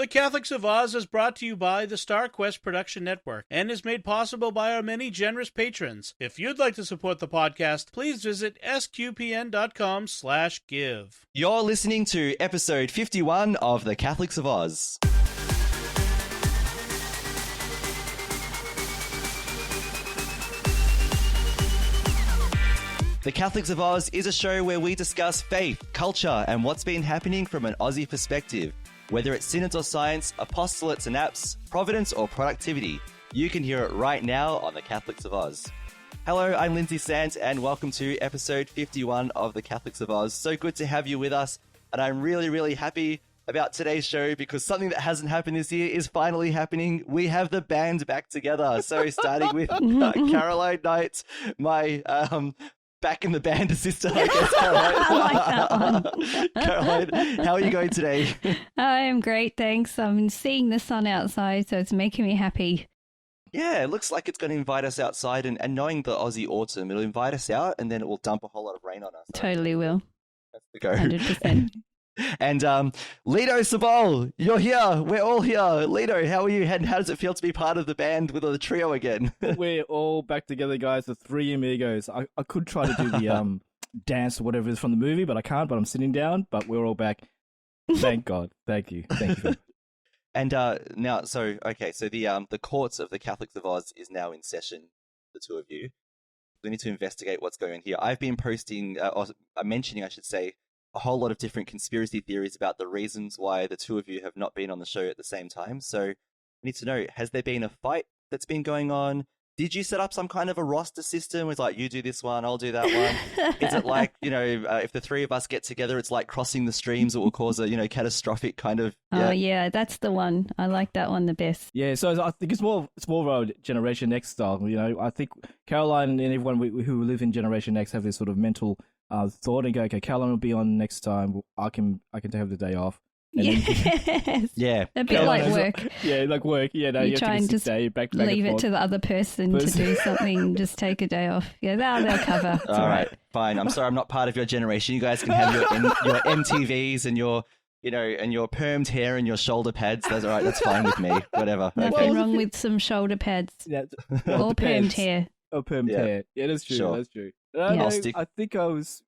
The Catholics of Oz is brought to you by the Star Quest Production Network and is made possible by our many generous patrons. If you'd like to support the podcast, please visit sqpn.com/give. You're listening to episode 51 of The Catholics of Oz. The Catholics of Oz is a show where we discuss faith, culture, and what's been happening from an Aussie perspective. Whether it's synods or science, apostolates and apps, providence or productivity, you can hear it right now on The Catholics of Oz. Hello, I'm Lindsay Sant, and welcome to episode 51 of The Catholics of Oz. So good to have you with us, and I'm really happy about today's show because something that hasn't happened this year is finally happening. We have the band back together. So starting with Caroline Knight, my back in the band assistant, I guess. I like that one. Caroline, how are you going today? I am great, thanks. I'm seeing the sun outside, so it's making me happy. Yeah, it looks like it's going to invite us outside, and knowing the Aussie autumn, it'll invite us out, and then it will dump a whole lot of rain on us. Totally will. That's the go. 100%. And Lino Sabol, you're here. We're all here. Lino, how are you? And how does it feel to be part of the band with the trio again? We're all back together, guys. The three amigos. I could try to do the dance or whatever is from the movie, but I can't. But I'm sitting down. But we're all back. Thank God. Thank you. Thank you. And now, so the courts of the Catholics of Oz is now in session. The two of you. We need to investigate what's going on here. I've been posting, mentioning, I should say, a whole lot of different conspiracy theories about the reasons why the two of you have not been on the show at the same time. So I need to know, has there been a fight that's been going on? Did you set up some kind of a roster system with like, you do this one, I'll do that one? Is it like, if the three of us get together, it's like crossing the streams that will cause a, catastrophic kind of... Yeah. Oh yeah, that's the one. I like that one the best. Yeah, so I think it's more of a Generation X style. I think Caroline and everyone who live in Generation X have this sort of mental thought and go, okay, Caroline will be on next time. I can have the day off. And yes. Yeah. A bit like work. Yeah, like work. Yeah, no, you try and just leave it to the other person to do something. Just take a day off. Yeah, they'll cover. It's all right. Fine. I'm sorry, I'm not part of your generation. You guys can have your MTVs and your permed hair and your shoulder pads. That's all right. That's fine with me. Whatever. Nothing wrong with some shoulder pads. Yeah, or permed hair. Oh, permed hair. Yeah, that's true. Sure. That's true. Yeah. I think I was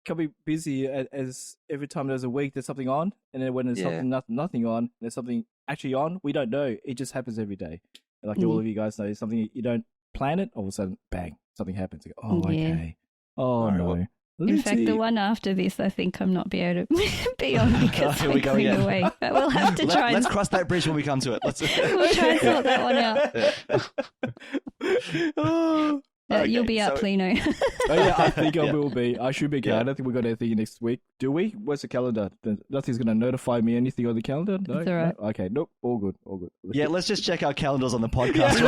becoming busy as every time there's a week there's something on, and then when there's nothing on, there's something actually on. We don't know. It just happens every day. Like all of you guys know, something you don't plan it, all of a sudden, bang, something happens. You go, oh, okay. Oh no. Well, in fact, the one after this, I think I'm not be able to be on because we're going away. But we'll have to try. Let's cross that bridge when we come to it. We'll try and sort that one out. Okay, you'll be up, Lino. Oh yeah, I think I will be. I should be. I don't think we've got anything next week. Do we? Where's the calendar? Nothing's going to notify me anything on the calendar? No? It's all right. No? Okay, nope. All good. Yeah, let's just check our calendars on the podcast.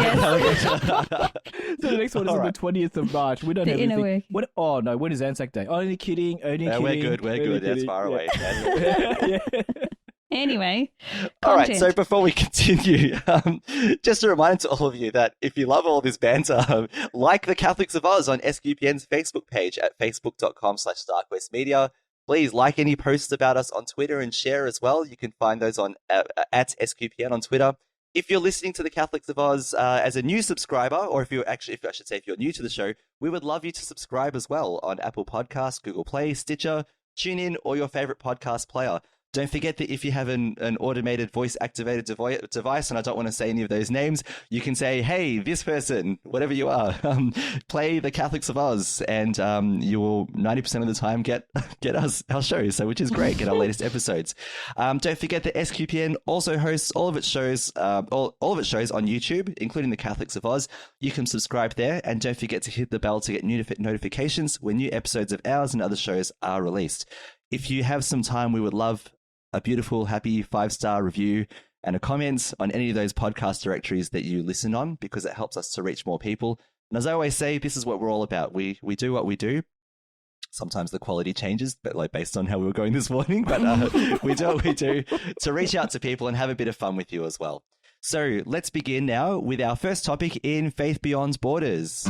So the next one is on the 20th of March. We don't have anything. Work. Oh no, when is Anzac Day? Only kidding. We're good. That's far away. Yeah. Anyway, all right, so before we continue, just a reminder to all of you that if you love all this banter, like the Catholics of Oz on SQPN's Facebook page at facebook.com/StarQuestMedia. Please like any posts about us on Twitter and share as well. You can find those on at SQPN on Twitter. If you're listening to the Catholics of Oz as a new subscriber, or if you're new to the show, we would love you to subscribe as well on Apple Podcasts, Google Play, Stitcher, TuneIn, or your favorite podcast player. Don't forget that if you have an automated voice-activated device, and I don't want to say any of those names, you can say, hey, this person, whatever you are, play the Catholics of Oz, and you will 90% of the time get our shows, which is great, get our latest episodes. Don't forget that SQPN also hosts all of its shows on YouTube, including the Catholics of Oz. You can subscribe there, and don't forget to hit the bell to get notifications when new episodes of ours and other shows are released. If you have some time, we would love a beautiful, happy 5-star review and a comment on any of those podcast directories that you listen on, because it helps us to reach more people. And as I always say, this is what we're all about. We do what we do. Sometimes the quality changes, but like based on how we were going this morning. But we do what we do to reach out to people and have a bit of fun with you as well. So let's begin now with our first topic in Faith Beyond Borders.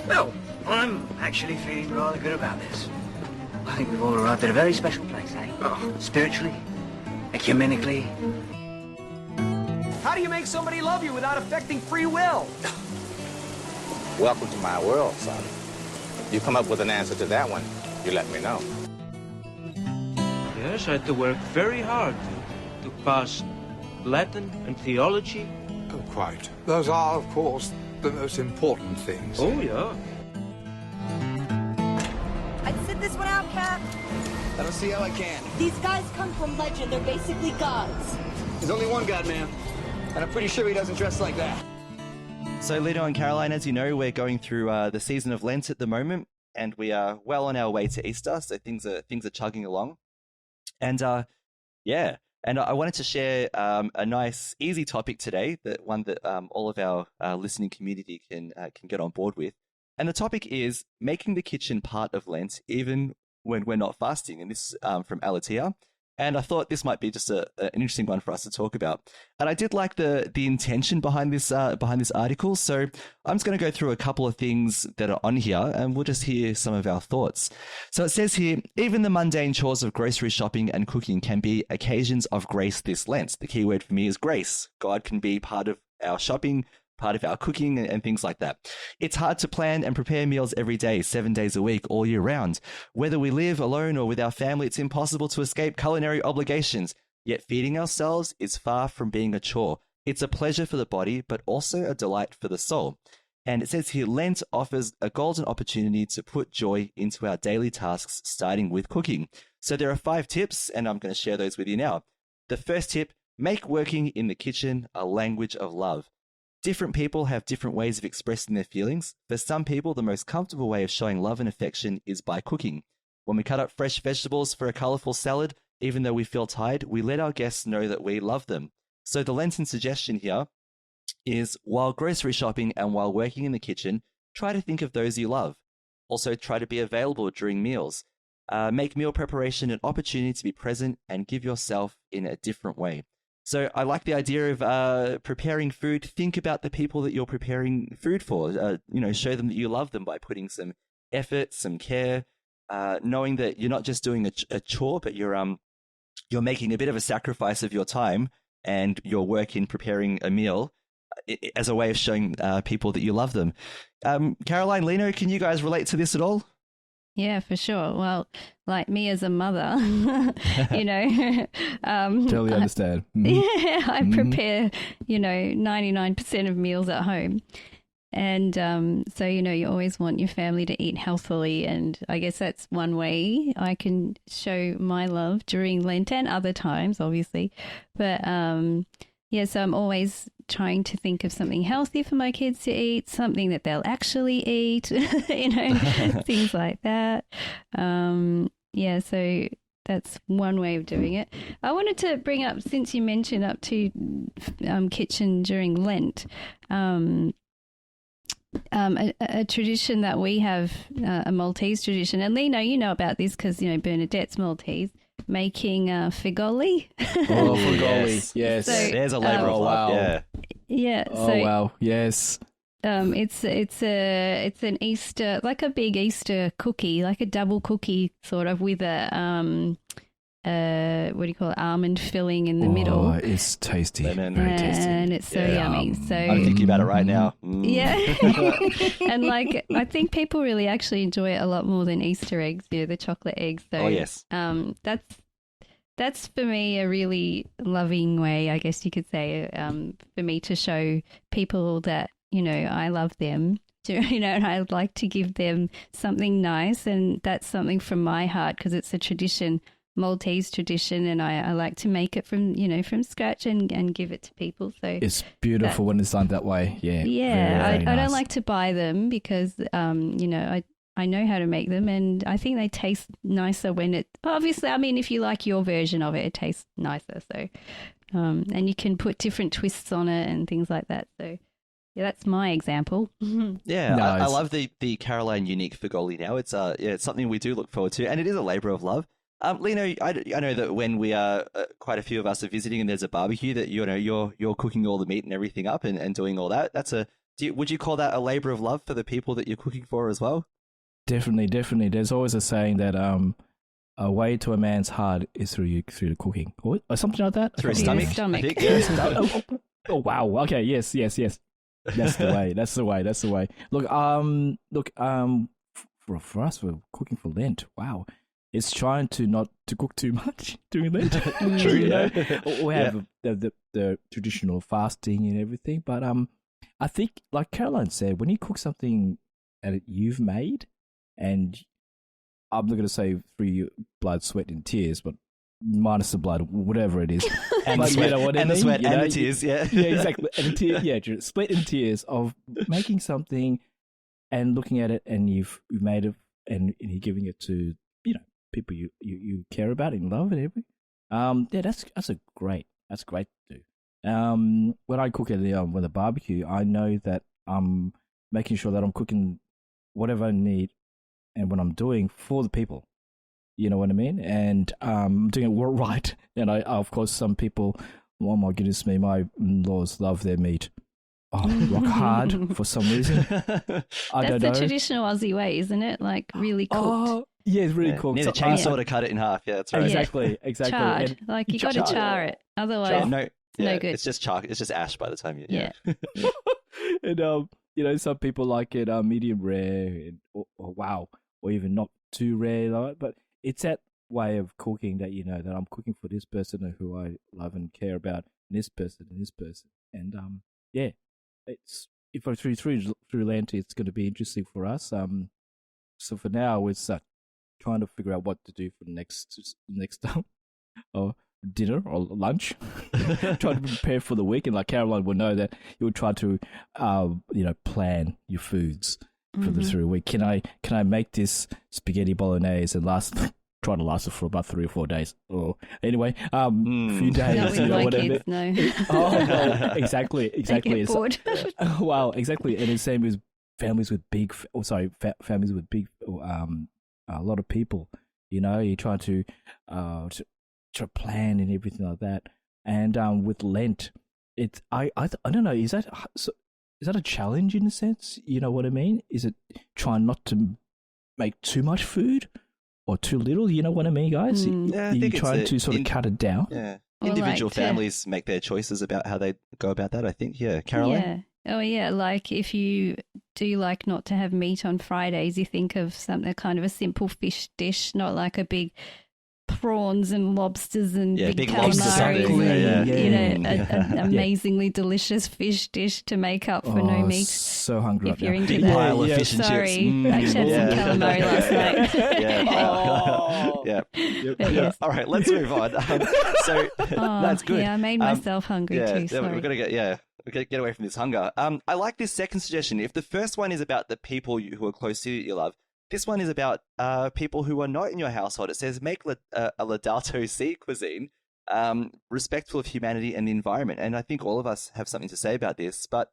Well, I'm actually feeling rather good about this. I think we've all arrived at a very special place, eh? Oh. Spiritually, Ecumenically. How do you make somebody love you without affecting free will? Welcome to my world, son. You come up with an answer to that one, you let me know. Yes, I had to work very hard to pass Latin and theology. Oh, quite. Those are, of course, the most important things. Oh, yeah. I'd sit this one out, Cap. I don't see how I can. These guys come from legend. They're basically gods. There's only one god, ma'am. And I'm pretty sure he doesn't dress like that. So, Lino and Caroline, as you know, we're going through the season of Lent at the moment, and we are well on our way to Easter, so things are chugging along. And yeah, and I wanted to share a nice, easy topic today, one that all of our listening community can get on board with. And the topic is making the kitchen part of Lent, even when we're not fasting. And this is from Alatia. And I thought this might be just an interesting one for us to talk about. And I did like the intention behind this article. So I'm just going to go through a couple of things that are on here, and we'll just hear some of our thoughts. So it says here, even the mundane chores of grocery shopping and cooking can be occasions of grace this Lent. The key word for me is grace. God can be part of our shopping, part of our cooking and things like that. It's hard to plan and prepare meals every day, 7 days a week, all year round. Whether we live alone or with our family, it's impossible to escape culinary obligations. Yet feeding ourselves is far from being a chore. It's a pleasure for the body, but also a delight for the soul. And it says here, Lent offers a golden opportunity to put joy into our daily tasks, starting with cooking. So there are 5 tips, and I'm going to share those with you now. The first tip, make working in the kitchen a language of love. Different people have different ways of expressing their feelings. For some people, the most comfortable way of showing love and affection is by cooking. When we cut up fresh vegetables for a colourful salad, even though we feel tired, we let our guests know that we love them. So the Lenten suggestion here is, while grocery shopping and while working in the kitchen, try to think of those you love. Also, try to be available during meals. Make meal preparation an opportunity to be present and give yourself in a different way. So I like the idea of preparing food. Think about the people that you're preparing food for. Show them that you love them by putting some effort, some care, knowing that you're not just doing a chore, but you're making a bit of a sacrifice of your time and your work in preparing a meal as a way of showing people that you love them. Caroline, Lino, can you guys relate to this at all? Yeah, for sure. Well, like me as a mother, Totally understand. Yeah, I prepare, 99% of meals at home. And so, you always want your family to eat healthily. And I guess that's one way I can show my love during Lent and other times, obviously. But so I'm always trying to think of something healthy for my kids to eat, something that they'll actually eat, things like that. So that's one way of doing it. I wanted to bring up, since you mentioned up to kitchen during Lent, a tradition that we have, a Maltese tradition. And Lino, you know about this because, Bernadette's Maltese, making figoli. Oh, figoli, yes. So, there's a labour of love, yeah. Yeah. Oh, wow, yes. It's an Easter, like a big Easter cookie, like a double cookie sort of with a what do you call it, almond filling in the middle. Oh, it's tasty. Lemon. Very tasty. And it's so yummy. So I'm thinking about it right now. Yeah. And I think people really actually enjoy it a lot more than Easter eggs, the chocolate eggs. So oh, yes. That's for me a really loving way, I guess you could say, for me to show people that, I love them, and I'd like to give them something nice. And that's something from my heart because it's a tradition, Maltese tradition, and I like to make it from scratch and give it to people. So it's beautiful when it's done that way. Yeah. Yeah. Very, very nice. I don't like to buy them because, I know how to make them, and I think they taste nicer when obviously, if you like your version of it, it tastes nicer. So, and you can put different twists on it and things like that. So, yeah, that's my example. Yeah, nice. I love the Caroline unique figoli now. It's it's something we do look forward to, and it is a labour of love. Lino, I know that when we are quite a few of us are visiting and there's a barbecue, that you're cooking all the meat and everything up and doing all that. Would you call that a labour of love for the people that you're cooking for as well? Definitely. There's always a saying that a way to a man's heart is through the cooking, or something like that. Through his stomach. Stomach. I think. Oh, wow. Okay. Yes. That's the way. Look. For us, we're cooking for Lent. Wow. It's trying to not to cook too much during Lent. True. You know? Yeah. We have the traditional fasting and everything, but I think, like Caroline said, when you cook something that you've made, and I'm not going to say through your blood, sweat, and tears, but minus the blood, whatever it is, And the sweat, you know what I and the mean? sweat, You and know, the tears. Yeah. yeah, exactly. And sweat and tears of making something and looking at it, and you've made it, and you're giving it to people you care about and love and everything. That's great to do. When I cook at the barbecue, I know that I'm making sure that I'm cooking whatever I need and what I'm doing for the people. You know what I mean? And doing it right. And of course, some people, oh my goodness me, my in-laws love their meat. Rock hard for some reason. I don't know. That's the traditional Aussie way, isn't it? Like really cooked. Yeah, it's really cooked. Need a chainsaw to cut it in half. Yeah, that's right. Exactly. Charred. Like you got to char it. Otherwise, No good. It's just charcoal. It's just ash by the time you. Yeah. And some people like it medium rare, or wow, or even not too rare. But it's that way of cooking that that I'm cooking for this person who I love and care about, and this person, and it's if I through Lent, it's going to be interesting for us. So for now, it's trying to figure out what to do for the next dinner or lunch. Try to prepare for the week, and like Caroline will know that you would try to plan your foods for the through week. Can I make this spaghetti bolognese and try to last it for about 3 or 4 days? Or anyway, a few days. No, with my kids, no. No, exactly. They get bored. Wow, exactly. And the same with families with families with big, a lot of people. You try to plan and everything like that. And with Lent, I don't know. Is that a challenge in a sense? You know what I mean? Is it trying not to make too much food or too little? You know what I mean, guys? Yeah, I think you're trying to sort of cut it down. Yeah, individual families make their choices about how they go about that. I think. Yeah, Caroline. Yeah. Oh yeah, like if you do like not to have meat on Fridays, you think of something kind of a simple fish dish, not like a big prawns and lobsters and big calamari, an amazingly delicious fish dish to make up for no meat. So hungry! If you're now. into Big that, pile of fish and sorry, chips. I had some calamari last night. Yeah. All right, let's move on. So that's good. Yeah, I made myself hungry too. Sorry. We're gonna get away from this hunger. I like this second suggestion. If the first one is about the people who are close to you love, this one is about people who are not in your household. It says make a Laudato Si cuisine, respectful of humanity and the environment. And I think all of us have something to say about this. But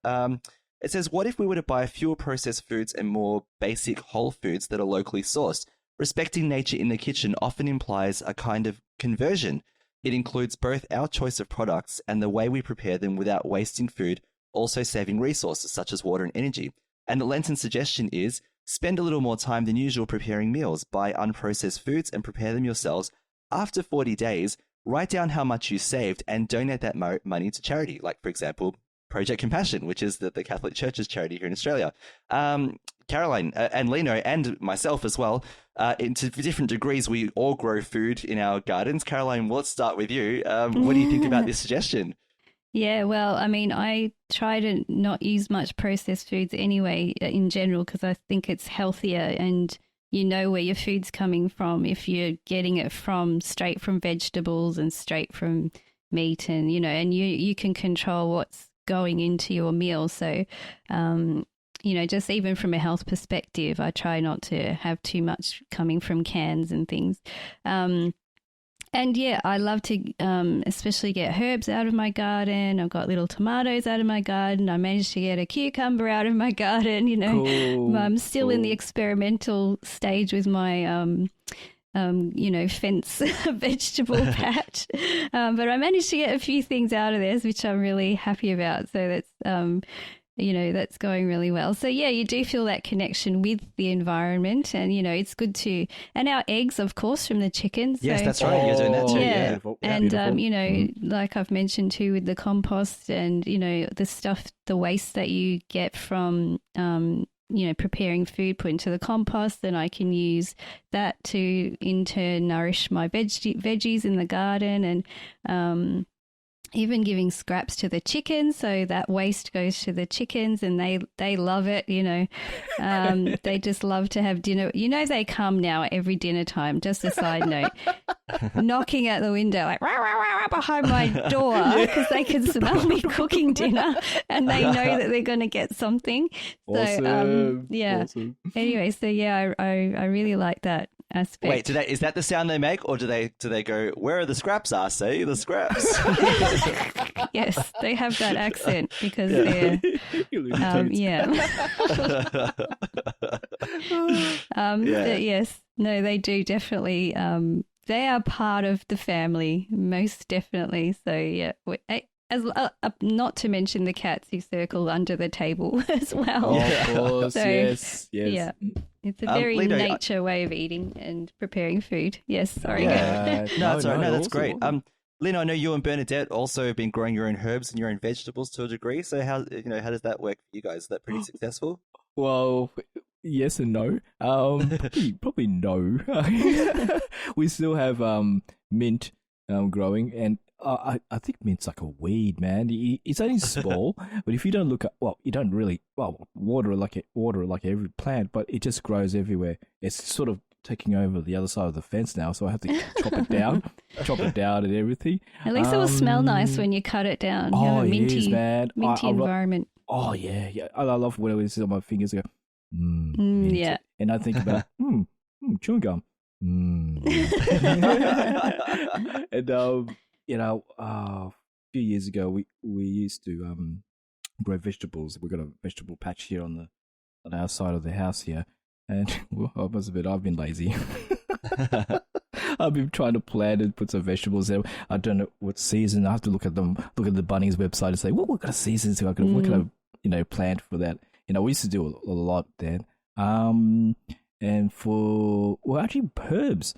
it says, what if we were to buy fewer processed foods and more basic whole foods that are locally sourced? Respecting nature in the kitchen often implies a kind of conversion. It includes both our choice of products and the way we prepare them without wasting food, also saving resources such as water and energy. And the Lenten suggestion is, spend a little more time than usual preparing meals, buy unprocessed foods and prepare them yourselves. After 40 days, write down how much you saved and donate that money to charity, like, for example, Project Compassion, which is the Catholic Church's charity here in Australia. Caroline and Lino and myself as well, to different degrees, we all grow food in our gardens. Caroline, let's start with you. What do you think about this suggestion? Yeah, well, I mean, I try to not use much processed foods anyway in general because I think it's healthier and you know where your food's coming from if you're getting it straight from vegetables and straight from meat and, and you can control what's going into your meal. So, just even from a health perspective, I try not to have too much coming from cans and things. And yeah, I love to especially get herbs out of my garden. I've got little tomatoes out of my garden. I managed to get a cucumber out of my garden, Cool. I'm still in the experimental stage with my, fence vegetable patch. But I managed to get a few things out of this, which I'm really happy about. So that's, that's going really well. So yeah, you do feel that connection with the environment, and it's good to. And our eggs, of course, from the chickens. Yes, so, that's right. You're doing that too. Yeah, Beautiful. and Beautiful. like I've mentioned too, with the compost and the stuff, the waste that you get from preparing food, put into the compost, then I can use that to in turn nourish my veggies in the garden, and even giving scraps to the chickens, so that waste goes to the chickens, and they love it. They just love to have dinner. They come now every dinner time. Just a side note, knocking at the window like rah, rah, rah, rah, behind my door because they can smell me cooking dinner, and they know that they're going to get something. Awesome. So Awesome. Anyway, so yeah, I really like that aspect. Wait, is that the sound they make, or do they go, "Where are the scraps? I say the scraps." Yes, they have that accent because they're yes, no, they do definitely. They are part of the family, most definitely. So yeah, as not to mention the cats who circle under the table as well. Of course, So, yes. Yeah, it's a very Lino, nature way of eating and preparing food. Yes, sorry. No, that's all right. No, that's awesome, great. awesome. Lino, I know you and Bernadette also have been growing your own herbs and your own vegetables to a degree. So how does that work for you guys? Is that pretty successful? Well, yes and no. Probably no. We still have mint growing, and I think mint's like a weed, man. It's only small, but if you don't look at, you don't really water it like every plant, but it just grows everywhere. It's sort of taking over the other side of the fence now, so I have to chop it down and everything. At least it will smell nice when you cut it down. You have a minty, man. minty environment. Oh yeah. I love when it sits on my fingers. I go, yeah. And I think about chewing gum. And a few years ago we used to grow vegetables. We've got a vegetable patch here on our side of the house here, and I must admit I've been lazy. I've been trying to plant and put some vegetables there. I don't know what season. I have to look at the Bunnings website and say, what kind of seasons do I can what kind of plant for that? We used to do a lot then. And for actually herbs.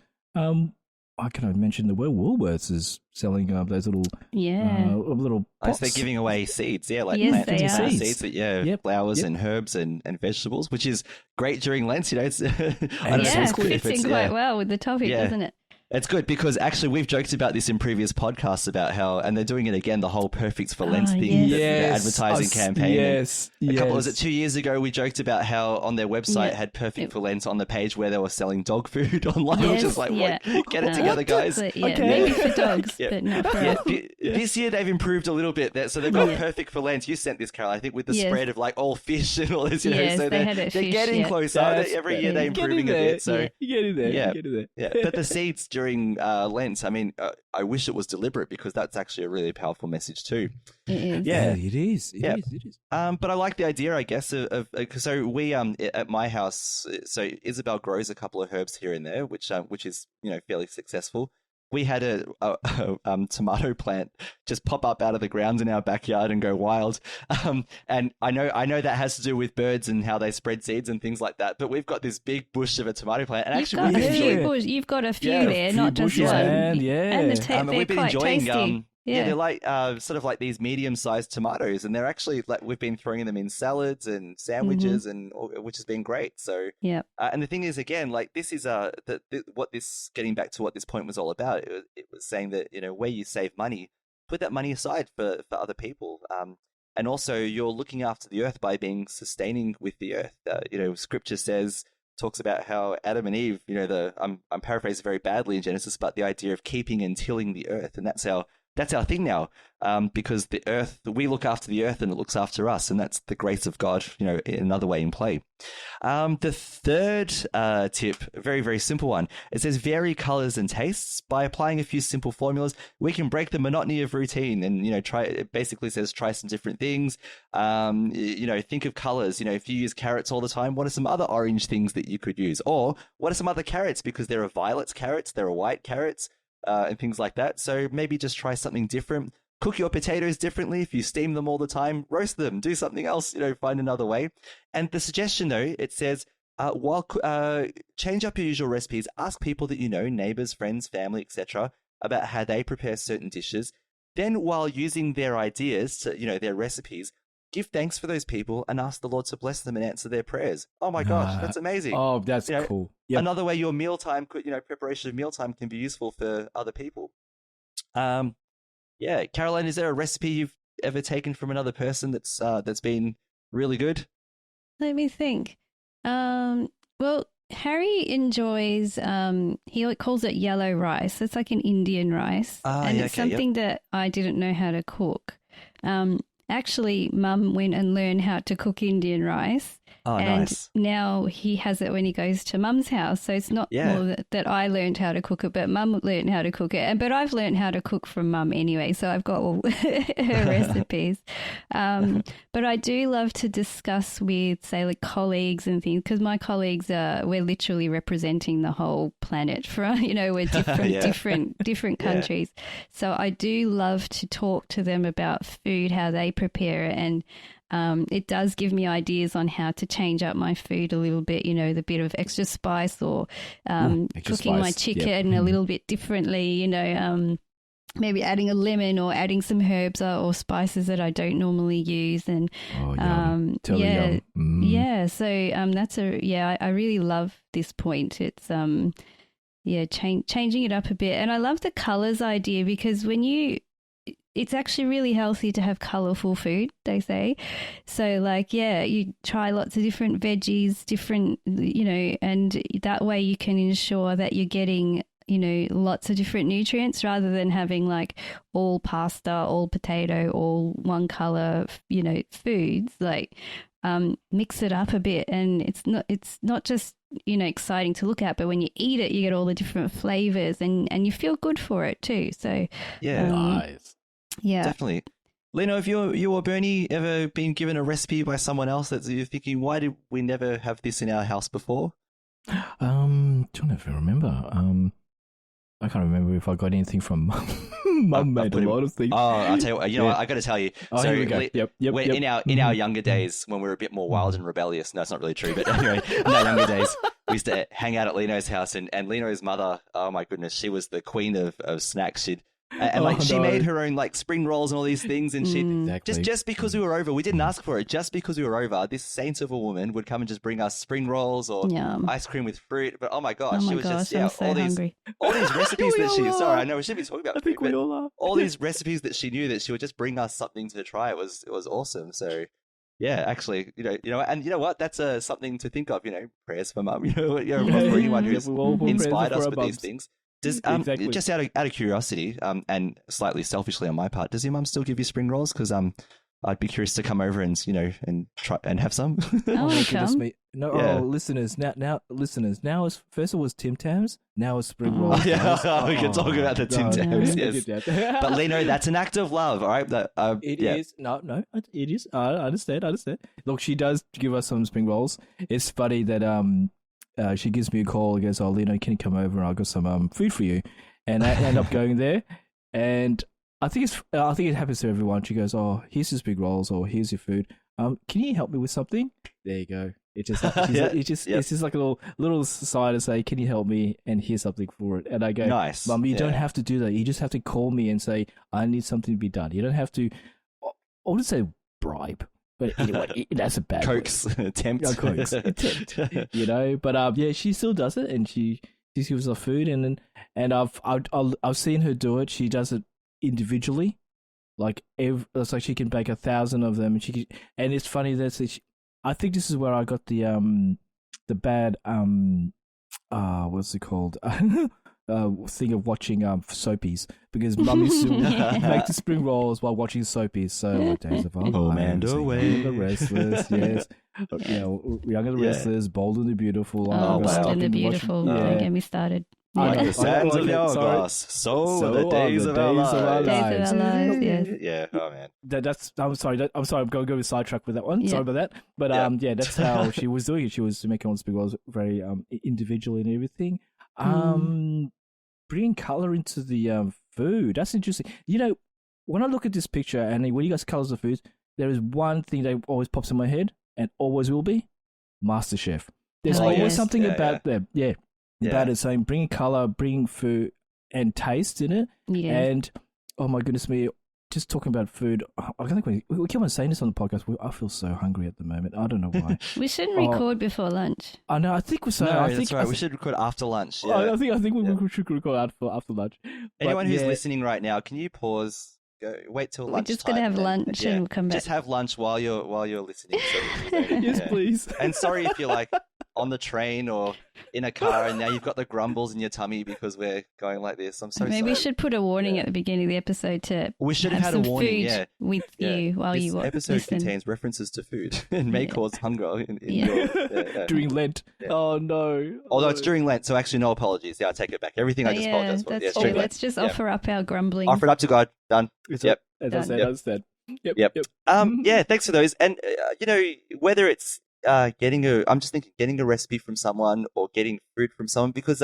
I can mention the Woolworths is selling those little little pots. They're giving away seeds, like yes, plant they seeds that flowers and herbs and vegetables, which is great during Lent. It's fits in quite well with the topic, doesn't it? It's good because actually we've joked about this in previous podcasts about how, and they're doing it again, the whole Perfect for Lent thing, the advertising campaign. Yes, was it 2 years ago we joked about how on their website had Perfect for Lent on the page where they were selling dog food online, which is like, what? Get it together, guys. But, maybe for dogs, but not for us. This year they've improved a little bit. So they've got Perfect for Lent. You sent this, Carol, I think, with the spread of like all fish and all this, so they're getting closer. Every year they're improving a bit. So you get in there. Yeah. But the seeds during Lent, I mean, I wish it was deliberate because that's actually a really powerful message too. It is. Yeah, it is. It is. But I like the idea, I guess, of so we at my house. So Isabel grows a couple of herbs here and there, which is fairly successful. We had a tomato plant just pop up out of the ground in our backyard and go wild. And I know that has to do with birds and how they spread seeds and things like that. But we've got this big bush of a tomato plant, and you've got a few there, not just one. And they're quite tasty. They're like sort of like these medium-sized tomatoes, and they're actually like we've been throwing them in salads and sandwiches, and which has been great. So and the thing is, again, like this is getting back to what this point was all about. It was saying that where you save money, put that money aside for other people. And also you're looking after the earth by being sustaining with the earth. Scripture talks about how Adam and Eve, I'm paraphrasing very badly in Genesis, but the idea of keeping and tilling the earth, and that's our thing now, because the earth, we look after the earth and it looks after us, and that's the grace of God, in another way in play. The third tip, a very, very simple one. It says vary colors and tastes. By applying a few simple formulas, we can break the monotony of routine and, it basically says try some different things. Think of colors. If you use carrots all the time, what are some other orange things that you could use? Or what are some other carrots? Because there are violet carrots, there are white carrots, and things like that. So maybe just try something different. Cook your potatoes differently. If you steam them all the time, roast them, do something else, find another way. And the suggestion, though, it says, change up your usual recipes, ask people that you know, neighbors, friends, family, etc., about how they prepare certain dishes. Then, while using their ideas, their recipes, give thanks for those people and ask the Lord to bless them and answer their prayers. Oh my gosh, that's amazing. Oh, that's cool. Yep. Another way your mealtime, preparation of mealtime can be useful for other people. Yeah, Caroline, is there a recipe you've ever taken from another person that's been really good? Let me think. Well, Harry enjoys, he calls it yellow rice. It's like an Indian rice. And it's something that I didn't know how to cook. Actually, Mum went and learned how to cook Indian rice. Oh, and nice. now he has it when he goes to Mum's house. So it's not more that I learned how to cook it, but Mum learned how to cook it. But I've learned how to cook from Mum anyway, so I've got all her recipes. But I do love to discuss with, say, like colleagues and things, because my colleagues we're literally representing the whole planet. We're different, different countries. So I do love to talk to them about food, how they prepare it, and it does give me ideas on how to change up my food a little bit, the bit of extra spice or cooking my chicken a little bit differently, maybe adding a lemon or adding some herbs or spices that I don't normally use. And so that's I really love this point. It's changing it up a bit. And I love the colors idea, because it's actually really healthy to have colourful food, they say. So, you try lots of different veggies, and that way you can ensure that you're getting, lots of different nutrients, rather than having all pasta, all potato, all one colour, foods. Mix it up a bit, and it's not just exciting to look at, but when you eat it, you get all the different flavours, and you feel good for it too. So nice. Yeah, definitely. Lino, have you or Bernie ever been given a recipe by someone else that you're thinking, why did we never have this in our house before? Don't know if I remember. I can't remember if I got anything from Mum. Made a lot of things. Oh, I'll tell you what, I got to tell you. Oh, here we go. Yep. In our younger days, when we were a bit more wild and rebellious, no, it's not really true, but anyway, in our younger days, we used to hang out at Lino's house, and Lino's mother, oh my goodness, she was the queen of snacks. She made her own spring rolls and all these things, and she just because we were over, we didn't ask for it. Just because we were over, this saint of a woman would come and just bring us spring rolls or ice cream with fruit. But oh my gosh, she was just all these recipes that she. Sorry, I know we shouldn't be talking about. I think we all are. All these recipes that she knew that she would just bring us something to try. It was awesome. So. Yeah, actually, and you know what? That's something to think of. Prayers for Mum. For anyone who's inspired us with these things. Does just out of curiosity, and slightly selfishly on my part, does your mum still give you spring rolls? Because I'd be curious to come over and and try and have some. Listeners, listeners. Now first it was Tim Tams, now it's spring rolls. We can talk about the Tim Tams. Yes, but Lino, that's an act of love, all right? It is. No, it is. I understand. Look, she does give us some spring rolls. It's funny that she gives me a call and goes, "Oh, Lino, can you come over? I've got some food for you." And I end up going there, and I think it happens to everyone. She goes, "Oh, here's your spring rolls, or here's your food. Can you help me with something?" There you go. It's just like a little sign to say, "Can you help me?" And here's something for it. And I go, "Nice, Mum, you don't have to do that. You just have to call me and say, I need something to be done. You don't have to." I wouldn't say bribe. But anyway, that's a bad coax attempt. Coax attempt. But she still does it, and she gives us food, and I've seen her do it. She does it individually, it's like she can bake 1,000 of them, and it's funny that I think this is where I got the bad what's it called thing of watching soapies, because Mum used to make the spring rolls while watching soapies. So what days of our lives? Young and the Restless, yes. Young and the Restless, Bold and the Beautiful. Bold and the Beautiful. Don't get me started. Like the sands of the hourglass, so are the days of our lives. Days of our lives, yes. Yeah, oh man. I'm sorry. I'm going to go sidetrack with that one. Yeah. Sorry about that. But that's how she was doing it. She was making all the spring rolls very individually and everything. Bringing color into the food. That's interesting. when I look at this picture and when you guys colors the foods, there is one thing that always pops in my head and always will be MasterChef. There's always something about them. Yeah. About it saying bringing color, bringing food and taste in it. Yeah. And oh my goodness me, just talking about food, I think we keep on saying this on the podcast. I feel so hungry at the moment. I don't know why. We shouldn't record before lunch. I know. I think we're so. No, I think, that's right. We should record after lunch. Yeah. I think we should record after lunch. Anyone who's listening right now, can you pause? Wait till lunch. We're just going to have lunch and we'll come back. Just have lunch while you're listening. So yes, please. And sorry if you're like on the train or in a car and now you've got the grumbles in your tummy because we're going like this. I'm so sorry. Maybe we should put a warning at the beginning of the episode to we should have had a warning, with you while this you watch. This episode contains references to food and may cause hunger in your, during Lent. Yeah. Oh no! Although it's during Lent, so actually no apologies. Yeah, I take it back. Everything I just apologize for. That's true. Let's just offer up our grumbling. Offer it up to God. Done. Yep. As I said. Yep. Yeah. Thanks for those. And whether it's getting a recipe from someone or getting food from someone, because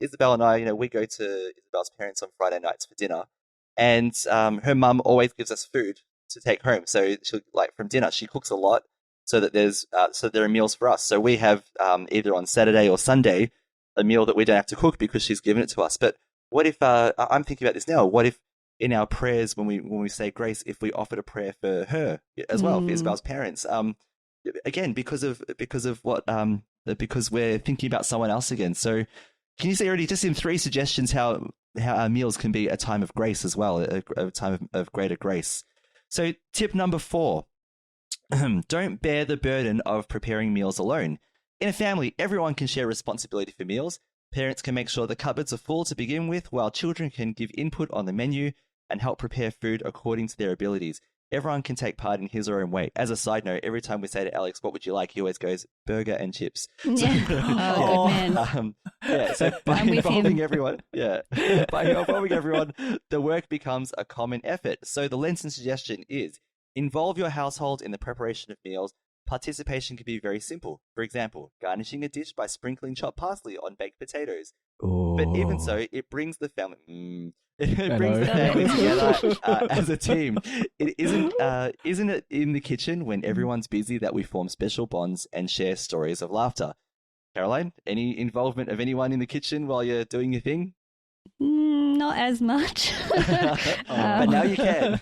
Isabel and I, we go to Isabel's parents on Friday nights for dinner, and her mum always gives us food to take home. So she'll from dinner, she cooks a lot so that there are meals for us. So we have either on Saturday or Sunday a meal that we don't have to cook because she's given it to us. But what if I'm thinking about this now? What if in our prayers when we say grace, if we offered a prayer for her as well, for Isabel's parents? Again, because we're thinking about someone else again. So can you say already just in 3 suggestions how our meals can be a time of grace as well, a time of greater grace? So tip number 4, don't bear the burden of preparing meals alone. In a family, everyone can share responsibility for meals. Parents can make sure the cupboards are full to begin with, while children can give input on the menu and help prepare food according to their abilities. Everyone can take part in his or her own way. As a side note, every time we say to Alex, what would you like? He always goes, burger and chips. Good man. So by involving everyone, the work becomes a common effort. So the Lenten suggestion is involve your household in the preparation of meals. Participation can be very simple. For example, garnishing a dish by sprinkling chopped parsley on baked potatoes. Oh. But even so, it brings the family... It brings the family together as a team. Isn't it in the kitchen when everyone's busy that we form special bonds and share stories of laughter? Caroline, any involvement of anyone in the kitchen while you're doing your thing? Not as much. But now you can.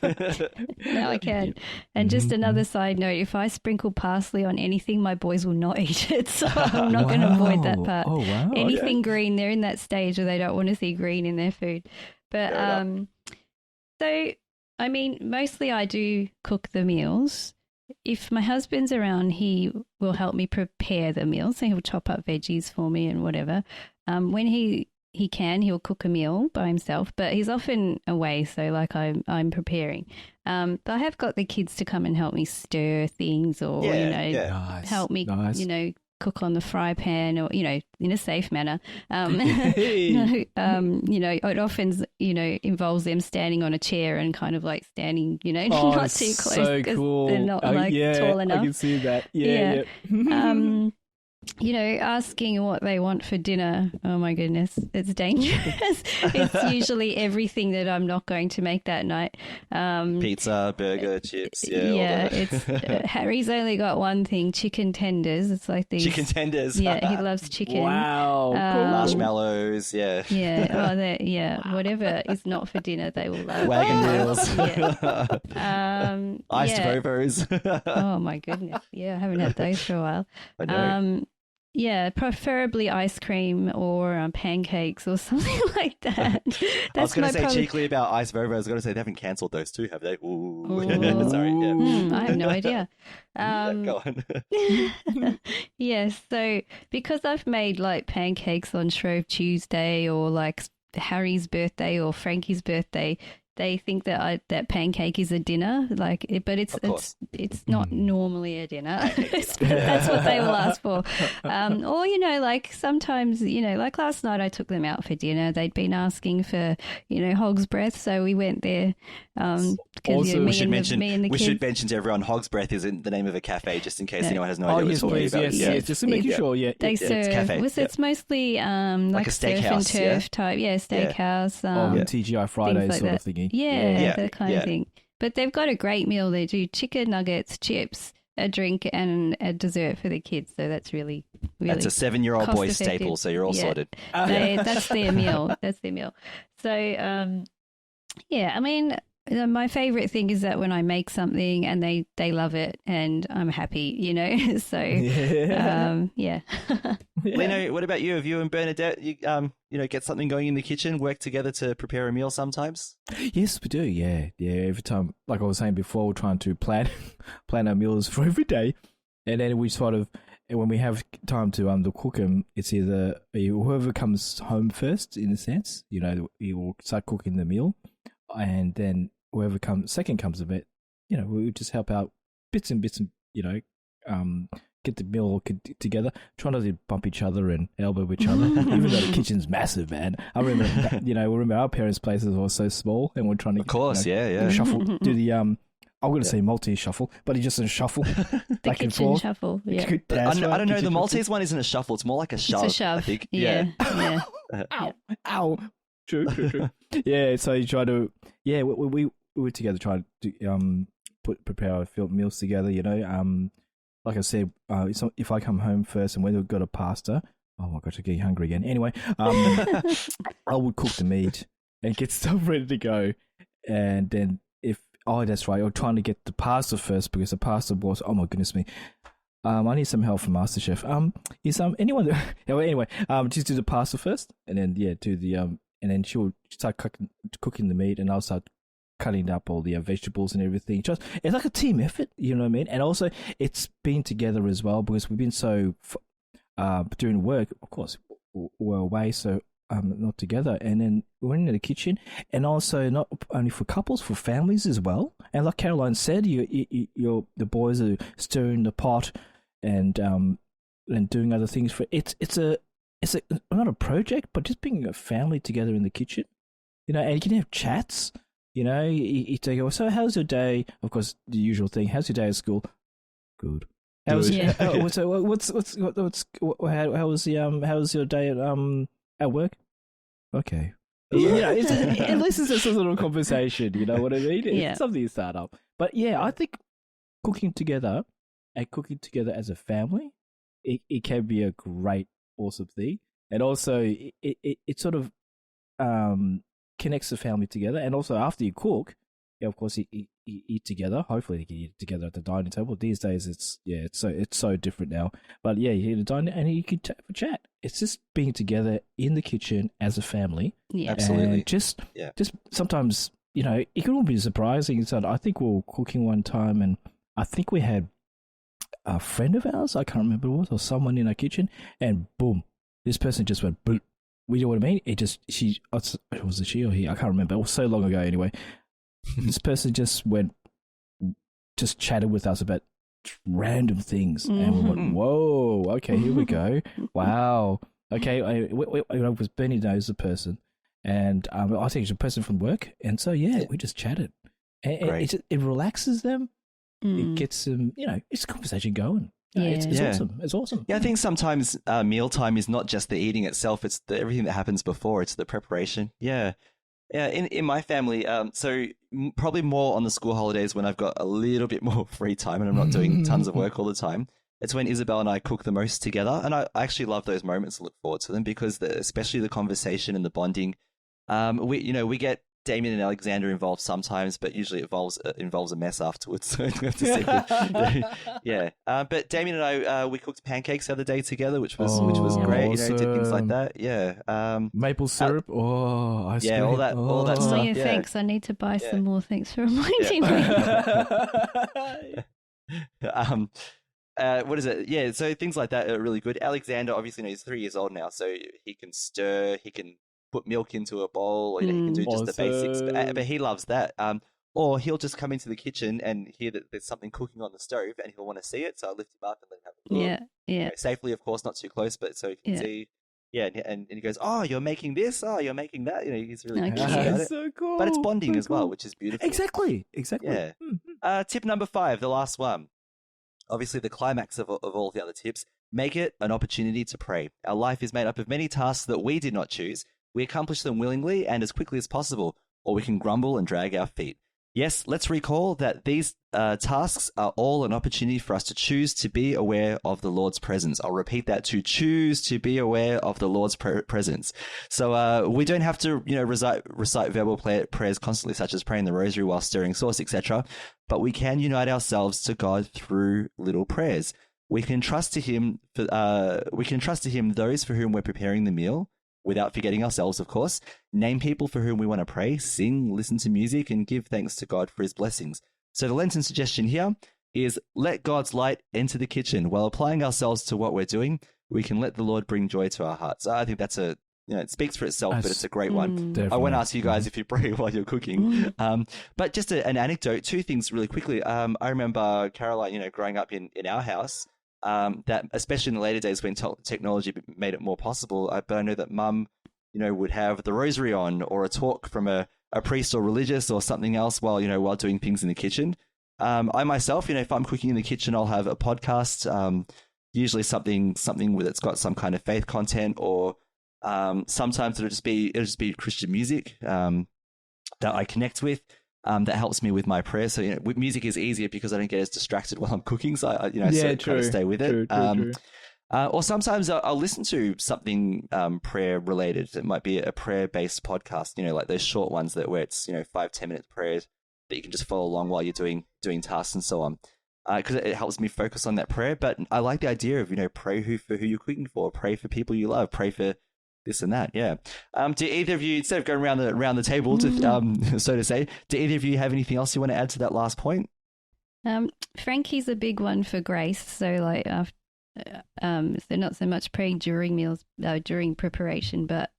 Now I can. And just another side note, if I sprinkle parsley on anything, my boys will not eat it. So I'm not going to avoid that part. Oh, wow. Anything green, they're in that stage where they don't want to see green in their food. But so, I mean, mostly I do cook the meals. If my husband's around, he will help me prepare the meals. So he'll chop up veggies for me and whatever. When he'll cook a meal by himself, but he's often away, so like I'm preparing. But I have got the kids to come and help me stir things or, help me, cook on the fry pan or, in a safe manner. It often, involves them standing on a chair and kind of like standing, not too close. So cool. They're not tall enough. I can see that. Yeah. Asking what they want for dinner, oh my goodness, it's dangerous. It's usually everything that I'm not going to make that night. Pizza, burger, chips, it's Harry's only got one thing: chicken tenders. It's like these chicken tenders. Yeah, he loves chicken. Wow, cool. Marshmallows. Yeah. Whatever is not for dinner, they will love. Wagon wheels. Iced Vovos. Oh my goodness, I haven't had those for a while. I know. Preferably ice cream or pancakes or something like that. I was going to say cheekily about Ice Vovo. I was going to say they haven't cancelled those too, have they? Ooh. Sorry. Yeah. I have no idea. Go on. Yes. So because I've made like pancakes on Shrove Tuesday or like Harry's birthday or Frankie's birthday, they think that that pancake is a dinner, but it's not normally a dinner. That's what they will ask for. Or sometimes like last night I took them out for dinner. They'd been asking for hog's breath, so we went there. Also, we should mention to everyone, Hog's Breath isn't the name of a cafe, just in case anyone has no idea what it's talking about. Yes, just to make sure. Yeah, they serve. It's cafe. It's mostly like a steakhouse, surf and turf type. Yeah, steakhouse. TGI Fridays sort of thing. thingy. Yeah, that kind of thing. But they've got a great meal. They do chicken nuggets, chips, a drink, and a dessert for the kids. So that's really that's a 7-year-old boy's staple. So you're all sorted. That's their meal. That's their meal. So I mean, my favorite thing is that when I make something and they love it and I'm happy, you know. So Lino, what about you? Have you and Bernadette, you get something going in the kitchen, work together to prepare a meal sometimes? Yes, we do. Yeah. Every time, like I was saying before, we're trying to plan our meals for every day, and then we sort of, when we have time to cook them, it's either whoever comes home first, in a sense, you know, he will start cooking the meal, and then whoever second comes of it, you know, we just help out bits and you know, get the meal together, try not to bump each other and elbow each other, even though the kitchen's massive, man. I remember, remember our parents' places were so small, and we're trying to, of course, shuffle, do the, I'm going to say multi-shuffle, but he just a shuffle back and forth. Shuffle, yeah. I don't know, the Maltese one isn't a shuffle, it's more like a shove. It's a shove, I think. Yeah. Ow. True. Yeah, so you try to, we were together trying to prepare our meals together, you know. Like I said, if I come home first and we've got a pasta, oh my gosh, I'm getting hungry again. Anyway, I would cook the meat and get stuff ready to go. And then that's right, I'm trying to get the pasta first because the pasta was, oh my goodness me. I need some help from MasterChef. Is anyone there? Anyway, just do the pasta first, and then do the and then she'll start cooking the meat, and I'll start cutting up all the vegetables and everything. It's like a team effort, you know what I mean? And also, it's been together as well because we've been so doing work. Of course, we're away, so not together. And then we're in the kitchen, and also not only for couples, for families as well. And like Caroline said, the boys are stirring the pot and doing other things for it's not a project, but just being a family together in the kitchen, you know. And you can have chats. You know, you go, so how's your day? Of course, the usual thing. How's your day at school? Good. How was your day at work? Okay. Yeah, at least it's just a little conversation. You know what I mean? It's something you start up. But I think cooking together as a family, it can be a great, awesome thing, and also it sort of connects the family together. And also after you cook, of course you eat together. Hopefully you can eat together at the dining table. These days it's so different now. But you eat at the dining and you can have a chat. It's just being together in the kitchen as a family. Yeah, absolutely. And just sometimes, you know, it can all be surprising. So I think we were cooking one time, and I think we had a friend of ours, I can't remember who it was, or someone in our kitchen, and boom, this person just went boom. You know what I mean? Was it she or he? I can't remember. It was so long ago anyway. This person just chatted with us about random things. And we went, whoa, okay, here we go. Wow. Okay, because Benny knows the person. And I think it's a person from work. And so, we just chatted. And it relaxes them. It gets them, you know, it's a conversation going. It's awesome. It's awesome. Yeah, I think sometimes mealtime is not just the eating itself; it's everything that happens before. It's the preparation. Yeah. In my family, so probably more on the school holidays when I've got a little bit more free time and I'm not doing tons of work all the time. It's when Isabel and I cook the most together, and I actually love those moments. Look forward to them because especially the conversation and the bonding. We get Damien and Alexander involved sometimes, but usually it involves a mess afterwards. So we have to see. But Damien and I, we cooked pancakes the other day together, which was great. Awesome. You know, did things like that. Yeah. Maple syrup. Ice cream. all that stuff. Yeah, thanks. I need to buy some more. Thanks for reminding me. What is it? Yeah. So things like that are really good. Alexander, obviously, he's 3 years old now, so he can stir. He can put milk into a bowl, or he can do just the basics, but he loves that. Or he'll just come into the kitchen and hear that there's something cooking on the stove, and he'll want to see it. So I lift him up and let him have a look. Yeah. You know, safely, of course, not too close, but so he can see. Yeah, and he goes, "Oh, you're making this. Oh, you're making that." You know, he's really passionate about it. So cool. But it's bonding as well, which is beautiful. Exactly. Yeah. Tip number 5, the last one. Obviously, the climax of all the other tips. Make it an opportunity to pray. Our life is made up of many tasks that we did not choose. We accomplish them willingly and as quickly as possible. or we can grumble and drag our feet. Yes, let's recall that these tasks are all an opportunity for us to choose to be aware of the Lord's presence. I'll repeat that, to choose to be aware of the Lord's presence. So we don't have to, recite verbal prayers constantly, such as praying the rosary while stirring sauce, etc. But we can unite ourselves to God through little prayers. We can trust to Him. Those for whom we're preparing the meal, without forgetting ourselves, of course. Name people for whom we want to pray, sing, listen to music, and give thanks to God for His blessings. So the Lenten suggestion here is let God's light enter the kitchen. While applying ourselves to what we're doing, we can let the Lord bring joy to our hearts. I think that's it speaks for itself, but it's a great one. Definitely. I won't ask you guys if you pray while you're cooking. But just an anecdote, two things really quickly. I remember Caroline, growing up in our house, that especially in the later days when technology made it more possible, but I know that Mum, would have the rosary on, or a talk from a priest or religious or something else while doing things in the kitchen. I myself, if I'm cooking in the kitchen, I'll have a podcast, usually something that's got some kind of faith content, or sometimes it'll just be Christian music that I connect with. That helps me with my prayer. So, music is easier because I don't get as distracted while I'm cooking. So I kind of stay with it. True. Or sometimes I'll listen to something prayer related. It might be a prayer based podcast, like those short ones where it's 5-10 minute prayers that you can just follow along while you're doing tasks and so on. Because it helps me focus on that prayer. But I like the idea of pray for who you're cooking for, pray for people you love, pray for this and that. Yeah. Do either of you, instead of going around the table, to so to say, do either of you have anything else you want to add to that last point? Frankie's a big one for grace. So so not so much praying during meals, during preparation, but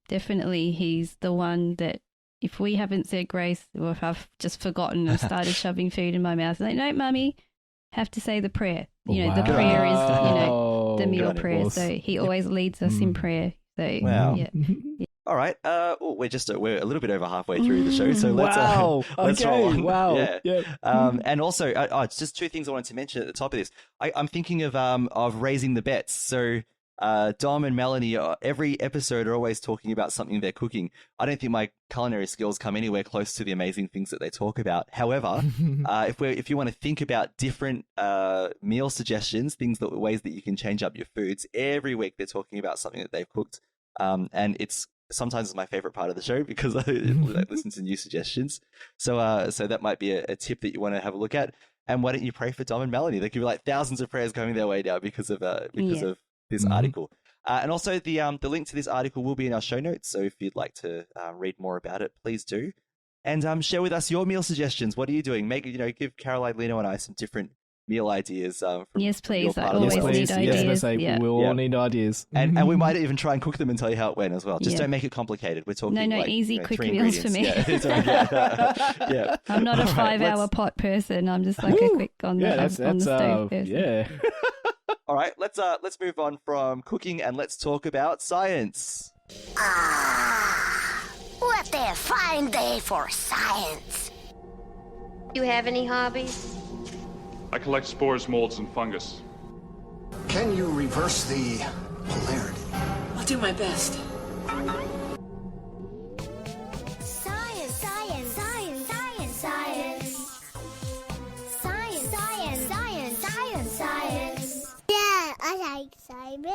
definitely he's the one that if we haven't said grace, or if I've just forgotten and started shoving food in my mouth, like, no, Mummy, have to say the prayer. The prayer is, the meal prayer. So he always leads us in prayer. So, wow. Yeah. All right. We're a little bit over halfway through the show, so let's roll on. Wow. Yeah. And also, it's just two things I wanted to mention at the top of this. I'm thinking of raising the bets. So Dom and Melanie, every episode are always talking about something they're cooking. I don't think my culinary skills come anywhere close to the amazing things that they talk about. However, if you want to think about different meal suggestions, ways that you can change up your foods, every week they're talking about something that they've cooked. And sometimes it's my favorite part of the show because I listen to new suggestions. So that might be a tip that you want to have a look at. And why don't you pray for Dom and Melanie? There could be thousands of prayers coming their way now because of this article. And also the link to this article will be in our show notes. So if you'd like to read more about it, please do. And share with us your meal suggestions. What are you doing? Give Caroline, Lino, and I some different meal ideas. Yes, please. I always need ideas. We all need ideas. And we might even try and cook them and tell you how it went as well. Just don't make it complicated. We're talking easy, quick meals for me. Yeah. I'm not a 5-hour pot person. I'm just a quick on the stove person. Yeah. All right, let's move on from cooking and let's talk about science. What a fine day for science. You have any hobbies? I collect spores, molds, and fungus. Can you reverse the polarity? I'll do my best. Science, science, science, science, science. Science, science, science, science, science. Yeah, I like science.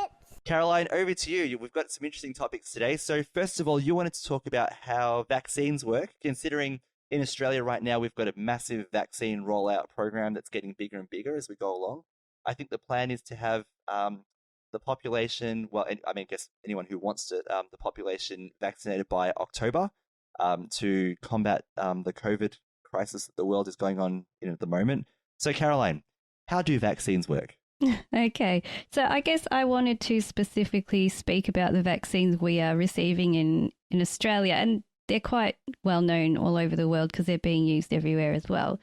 Caroline, over to you. We've got some interesting topics today. So first of all, you wanted to talk about how vaccines work, considering in Australia right now, we've got a massive vaccine rollout program that's getting bigger and bigger as we go along. I think the plan is to have the population, I guess anyone who wants to, the population vaccinated by October to combat the COVID crisis that the world is going on at the moment. So Caroline, how do vaccines work? Okay, so I guess I wanted to specifically speak about the vaccines we are receiving in Australia, and they're quite well known all over the world because they're being used everywhere as well.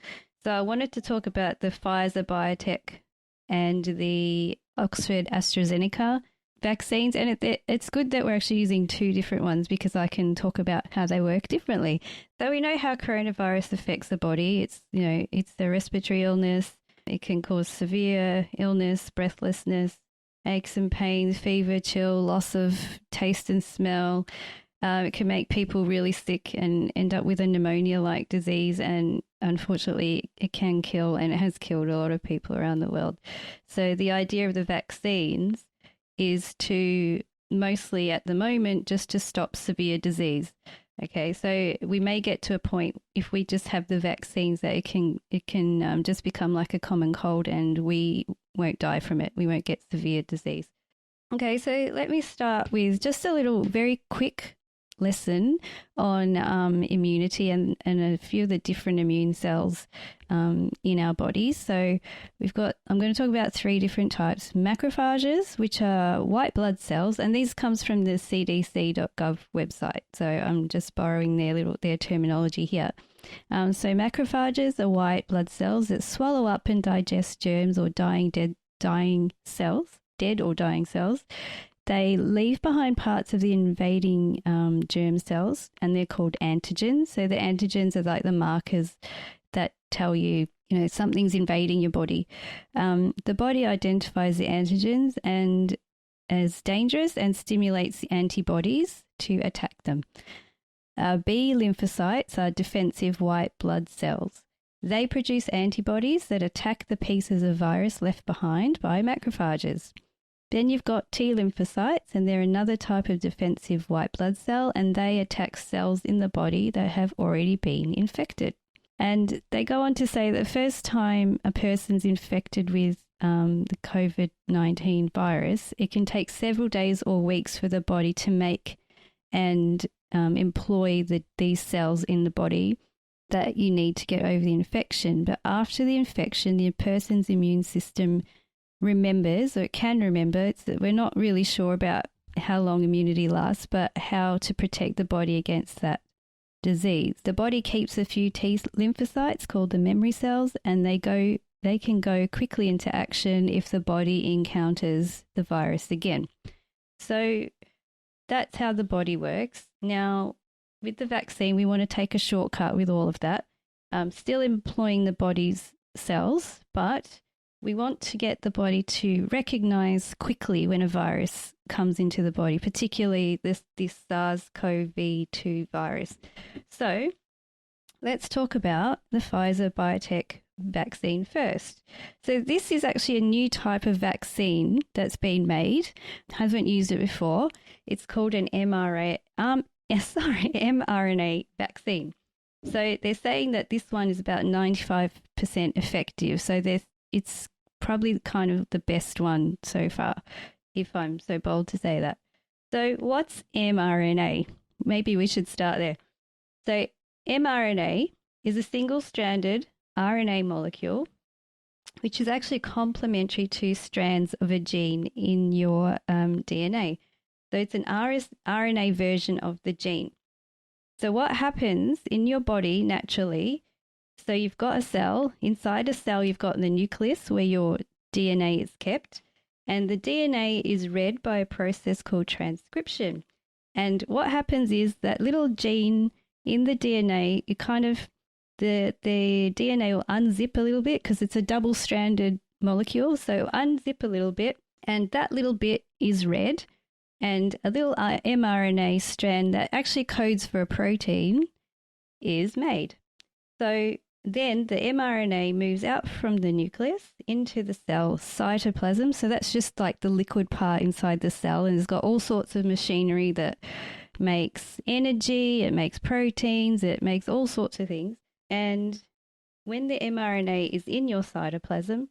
So I wanted to talk about the Pfizer, Biotech and the Oxford AstraZeneca vaccines. And it's good that we're actually using two different ones because I can talk about how they work differently. So we know how coronavirus affects the body. It's the respiratory illness. It can cause severe illness, breathlessness, aches and pains, fever, chill, loss of taste and smell. It can make people really sick and end up with a pneumonia-like disease, and unfortunately it can kill, and it has killed a lot of people around the world. So the idea of the vaccines is to mostly at the moment just to stop severe disease. Okay, so we may get to a point if we just have the vaccines that it can just become like a common cold and we won't die from it. We won't get severe disease. Okay, so let me start with just a little very quick lesson on immunity and a few of the different immune cells in our bodies. So I'm going to talk about 3 different types. Macrophages, which are white blood cells, and these comes from the cdc.gov website. So I'm just borrowing their terminology here. So macrophages are white blood cells that swallow up and digest germs or dead or dying cells. They leave behind parts of the invading germ cells, and they're called antigens. So the antigens are like the markers that tell you, something's invading your body. The body identifies the antigens and as dangerous and stimulates the antibodies to attack them. B lymphocytes are defensive white blood cells. They produce antibodies that attack the pieces of virus left behind by macrophages. Then you've got T lymphocytes, and they're another type of defensive white blood cell, and they attack cells in the body that have already been infected. And they go on to say that the first time a person's infected with the COVID-19 virus, it can take several days or weeks for the body to make and employ these cells in the body that you need to get over the infection. But after the infection, the person's immune system remembers, or it can remember. It's that we're not really sure about how long immunity lasts, but how to protect the body against that disease. The body keeps a few T lymphocytes called the memory cells, and they can go quickly into action if the body encounters the virus again. So that's how the body works. Now, with the vaccine, we want to take a shortcut with all of that, still employing the body's cells, but we want to get the body to recognize quickly when a virus comes into the body, particularly this SARS-CoV-2 virus. So let's talk about the Pfizer Biotech vaccine first. So this is actually a new type of vaccine that's been made. Haven't used it before. It's called an mRNA vaccine. So they're saying that this one is about 95% effective. So it's probably kind of the best one so far, if I'm so bold to say that. So what's mRNA? Maybe we should start there. So mRNA is a single-stranded RNA molecule, which is actually complementary to strands of a gene in your DNA. So it's an RNA version of the gene. So what happens in your body naturally, so you've got a cell. Inside a cell, you've got the nucleus where your DNA is kept, and the DNA is read by a process called transcription. And what happens is that little gene in the DNA, the DNA will unzip a little bit because it's a double-stranded molecule. So unzip a little bit, and that little bit is read, and a little mRNA strand that actually codes for a protein is made. So then the mRNA moves out from the nucleus into the cell cytoplasm. So that's just like the liquid part inside the cell, and it's got all sorts of machinery that makes energy, it makes proteins, it makes all sorts of things. And when the mRNA is in your cytoplasm,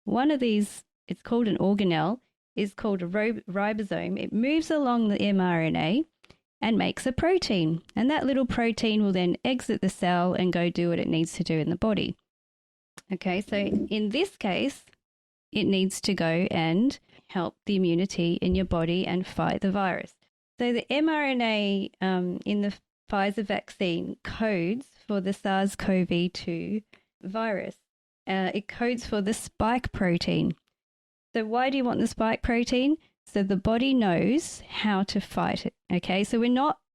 one of these, it's called an organelle, is called a ribosome. It moves along the mRNA and makes a protein. And that little protein will then exit the cell and go do what it needs to do in the body. Okay, so in this case, it needs to go and help the immunity in your body and fight the virus. So the mRNA in the Pfizer vaccine codes for the SARS-CoV-2 virus. It codes for the spike protein. So why do you want the spike protein? So the body knows how to fight it. Okay, so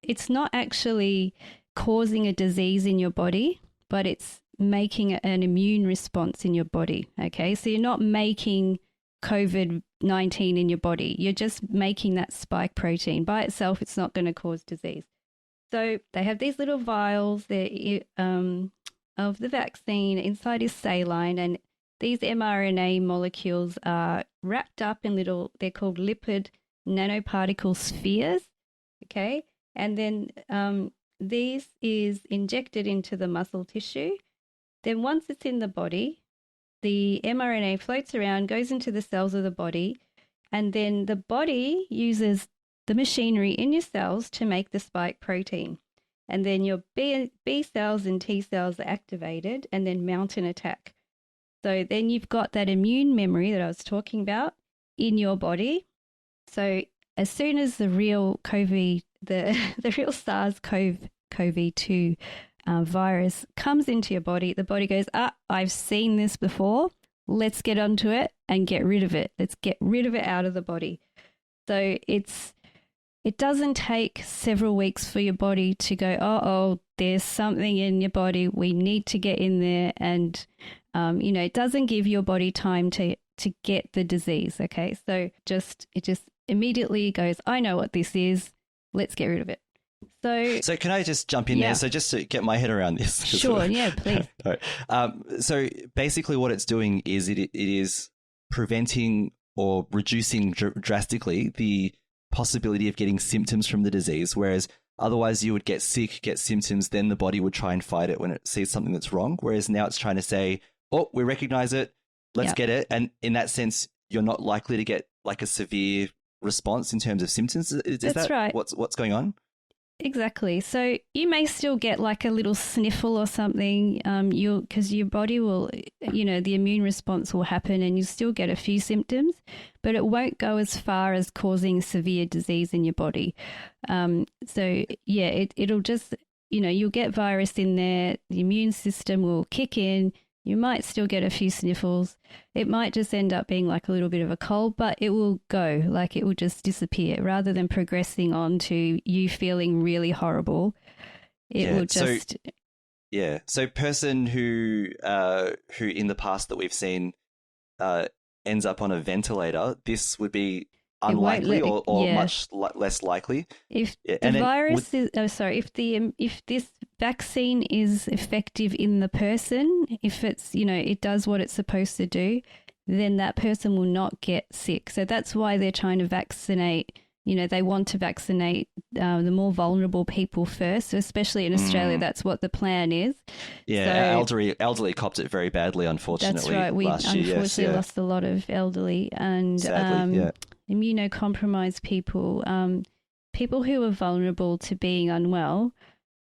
it's not actually causing a disease in your body, but it's making an immune response in your body. Okay, so you're not making COVID-19 in your body. You're just making that spike protein. By itself, it's not going to cause disease. So they have these little vials of the vaccine. Inside is saline, and these mRNA molecules are wrapped up in they're called lipid nanoparticle spheres, okay? And then these is injected into the muscle tissue. Then once it's in the body, the mRNA floats around, goes into the cells of the body, and then the body uses the machinery in your cells to make the spike protein. And then your B cells and T cells are activated and then mount an attack. So then you've got that immune memory that I was talking about in your body. So as soon as the real the real SARS-CoV-2 virus comes into your body, the body goes, I've seen this before. Let's get onto it and get rid of it. Let's get rid of it out of the body. So it doesn't take several weeks for your body to go, oh, there's something in your body. We need to get in there. And, it doesn't give your body time to get the disease. Okay. So it just immediately goes, I know what this is. Let's get rid of it. So can I just jump in there? So just to get my head around this. Sure. Yeah, please. So basically what it's doing is it is preventing or reducing drastically the possibility of getting symptoms from the disease, whereas otherwise you would get sick, get symptoms, then the body would try and fight it when it sees something that's wrong, whereas now it's trying to say, we recognize it, let's get it. And in that sense, you're not likely to get like a severe response in terms of symptoms. Is That's that right. What's going on? Exactly. So you may still get like a little sniffle or something, because your body will, the immune response will happen and you still get a few symptoms, but it won't go as far as causing severe disease in your body. It'll just, you'll get virus in there, the immune system will kick in. You might still get a few sniffles. It might just end up being like a little bit of a cold, but it will go, like it will just disappear rather than progressing on to you feeling really horrible. It will just... So person who in the past that we've seen ends up on a ventilator, this would be unlikely or much less likely. If this vaccine is effective in the person, if it's, it does what it's supposed to do, then that person will not get sick. So that's why they're trying to vaccinate. They want to vaccinate the more vulnerable people first, so especially in Australia. That's what the plan is. Yeah, so, elderly copped it very badly, unfortunately. That's right. We unfortunately lost a lot of elderly and sadly, immunocompromised people, people who are vulnerable to being unwell.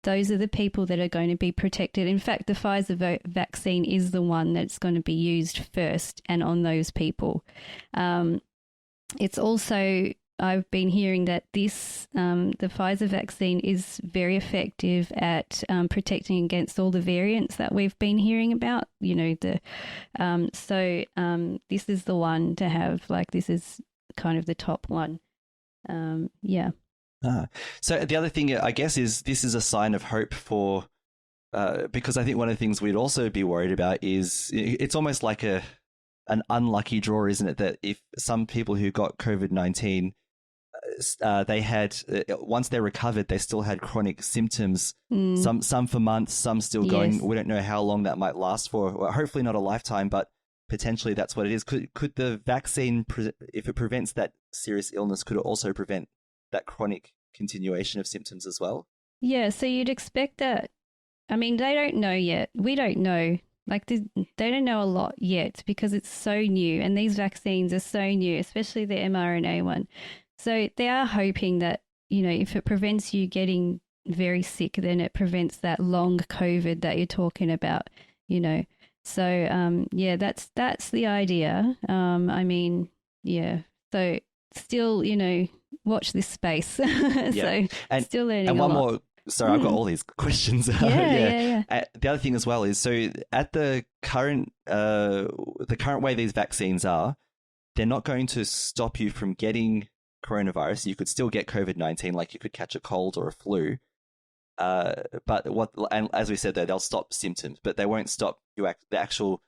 Those are the people that are going to be protected. In fact, the Pfizer vaccine is the one that's going to be used first and on those people. It's also, I've been hearing that the Pfizer vaccine is very effective at protecting against all the variants that we've been hearing about. This is the one to have, this is kind of the top one. So the other thing, I guess, is this is a sign of hope for, because I think one of the things we'd also be worried about is it's almost like an unlucky draw, isn't it? That if some people who got COVID-19, they had, once they recovered, they still had chronic symptoms, some for months, some still going. Yes. We don't know how long that might last for. Well, hopefully not a lifetime, but potentially that's what it is. Could the vaccine, if it prevents that serious illness, could it also prevent that chronic continuation of symptoms as well? Yeah, so you'd expect that. I mean, they don't know yet. We don't know. They don't know a lot yet because it's so new, and these vaccines are so new, especially the mRNA one. So they are hoping that, if it prevents you getting very sick, then it prevents that long COVID that you're talking about, So, that's the idea. So still, watch this space. So and, still learning and a one lot. more. Sorry, I've got all these questions. Yeah. The other thing as well is, so at the current way these vaccines are, they're not going to stop you from getting coronavirus. You could still get COVID-19, like you could catch a cold or a flu. And as we said, they'll stop symptoms, but they won't stop the actual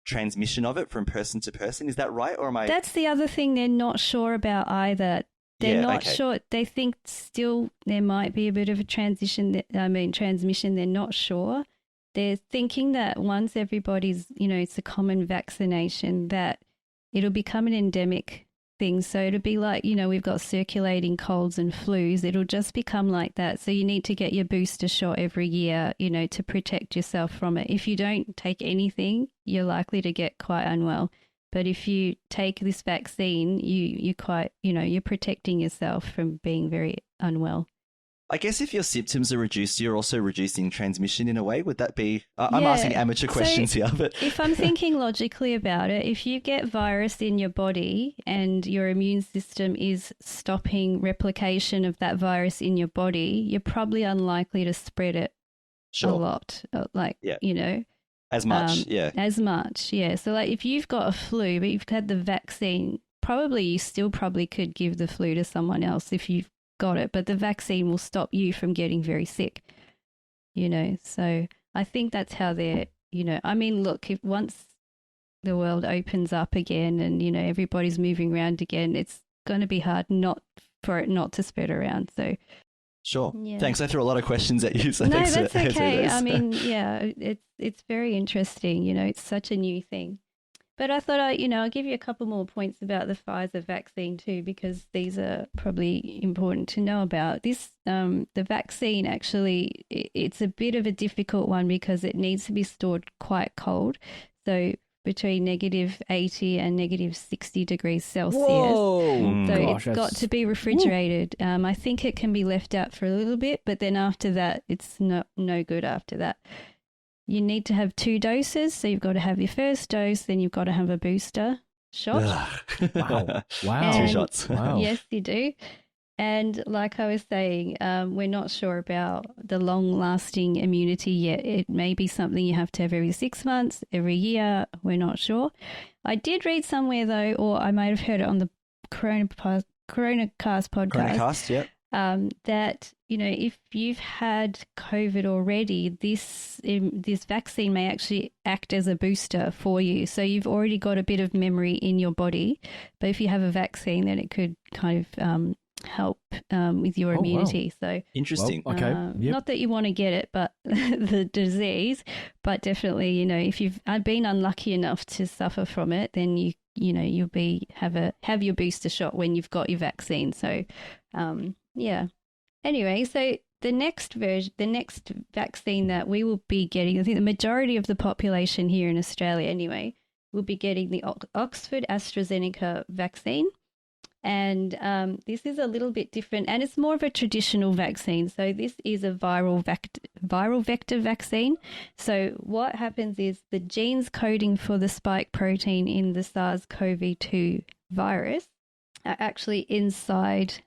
transmission of it from person to person. Is that right, or am I? That's the other thing they're not sure about either. They're not sure. They think still there might be a bit of a transmission. They're not sure. They're thinking that once everybody's, it's a common vaccination, that it'll become an endemic thing. So it'll be like, we've got circulating colds and flus. It'll just become like that. So you need to get your booster shot every year, to protect yourself from it. If you don't take anything, you're likely to get quite unwell. But if you take this vaccine, you're protecting yourself from being very unwell. I guess if your symptoms are reduced, you're also reducing transmission in a way. Would that be... I'm asking amateur questions here, but... If I'm thinking logically about it, if you get virus in your body and your immune system is stopping replication of that virus in your body, you're probably unlikely to spread it a lot. As much, As much, yeah. So like if you've got a flu, but you've had the vaccine, you still could give the flu to someone else if you've got it, but the vaccine will stop you from getting very sick, So I think that's how they're, look, if once the world opens up again and, everybody's moving around again, it's going to be hard for it not to spread around. So sure. Yeah. Thanks. I threw a lot of questions at you. So no, thanks that's for okay. those. It's very interesting. It's such a new thing. But I thought I'll give you a couple more points about the Pfizer vaccine too, because these are probably important to know about. This, the vaccine actually, it's a bit of a difficult one because it needs to be stored quite cold. So between -80 and -60 degrees Celsius. Whoa! So it's got to be refrigerated. I think it can be left out for a little bit, but then after that, it's no good after that. You need to have 2 doses. So you've got to have your first dose, then you've got to have a booster shot. Wow. 2 shots. Wow. Yes, you do. And like I was saying, we're not sure about the long-lasting immunity yet. It may be something you have to have every 6 months, every year. We're not sure. I did read somewhere, though, or I might have heard it on the Coronacast podcast. Coronacast, yeah. That, if you've had COVID already, this vaccine may actually act as a booster for you. So you've already got a bit of memory in your body. But if you have a vaccine, then it could kind of help with your immunity. Wow. So interesting. Well, okay. Not that you want to get it, but the disease, but definitely, if you've been unlucky enough to suffer from it, then you'll have your booster shot when you've got your vaccine. So yeah. Anyway, so the next vaccine that we will be getting, I think the majority of the population here in Australia anyway, will be getting the Oxford AstraZeneca vaccine. And this is a little bit different, and it's more of a traditional vaccine. So this is a viral vector vaccine. So what happens is the genes coding for the spike protein in the SARS-CoV-2 virus are actually inside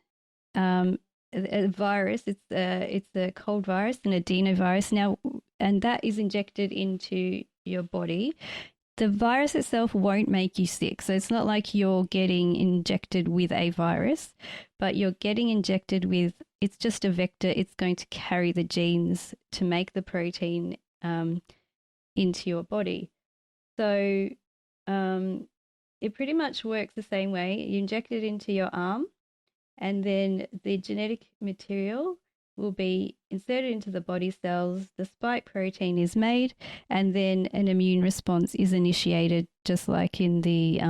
a virus. It's a cold virus, an adenovirus now, and that is injected into your body. The virus itself won't make you sick. So it's not like you're getting injected with a virus, but you're getting injected with, it's just a vector. It's going to carry the genes to make the protein into your body. So it pretty much works the same way. You inject it into your arm, and then the genetic material will be inserted into the body cells, the spike protein is made, and then an immune response is initiated, just like in the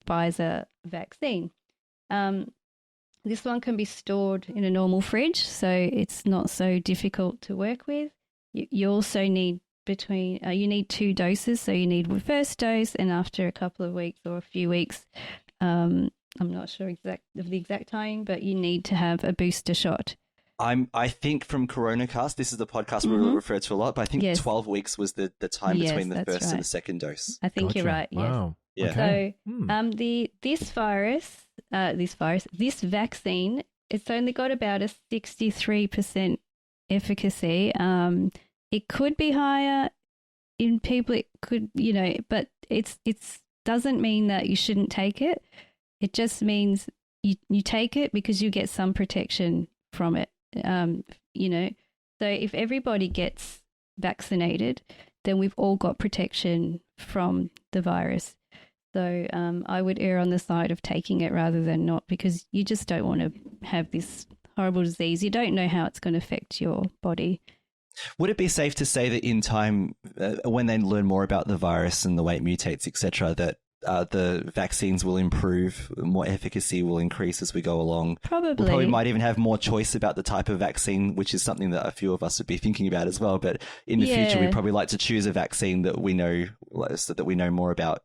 Pfizer vaccine. This one can be stored in a normal fridge, so it's not so difficult to work with. You also need you need 2 doses, so you need the first dose, and after a couple of weeks or a few weeks, I'm not sure of the exact timing, but you need to have a booster shot. I think from Coronacast, this is the podcast we refer to a lot, but I think 12 weeks was the time between the first and the second dose. I think you're right, yes. Wow. Yeah. Okay. So this vaccine, it's only got about a 63% efficacy. It could be higher in people, it could, but it's doesn't mean that you shouldn't take it. It just means you take it because you get some protection from it. So if everybody gets vaccinated, then we've all got protection from the virus. So I would err on the side of taking it rather than not, because you just don't want to have this horrible disease. You don't know how it's going to affect your body. Would it be safe to say that in time, when they learn more about the virus and the way it mutates, etc., that the vaccines will improve, more efficacy will increase as we go along? Probably. We probably might even have more choice about the type of vaccine, which is something that a few of us would be thinking about as well. But in the future, we'd probably like to choose a vaccine that we know, so that we know more about,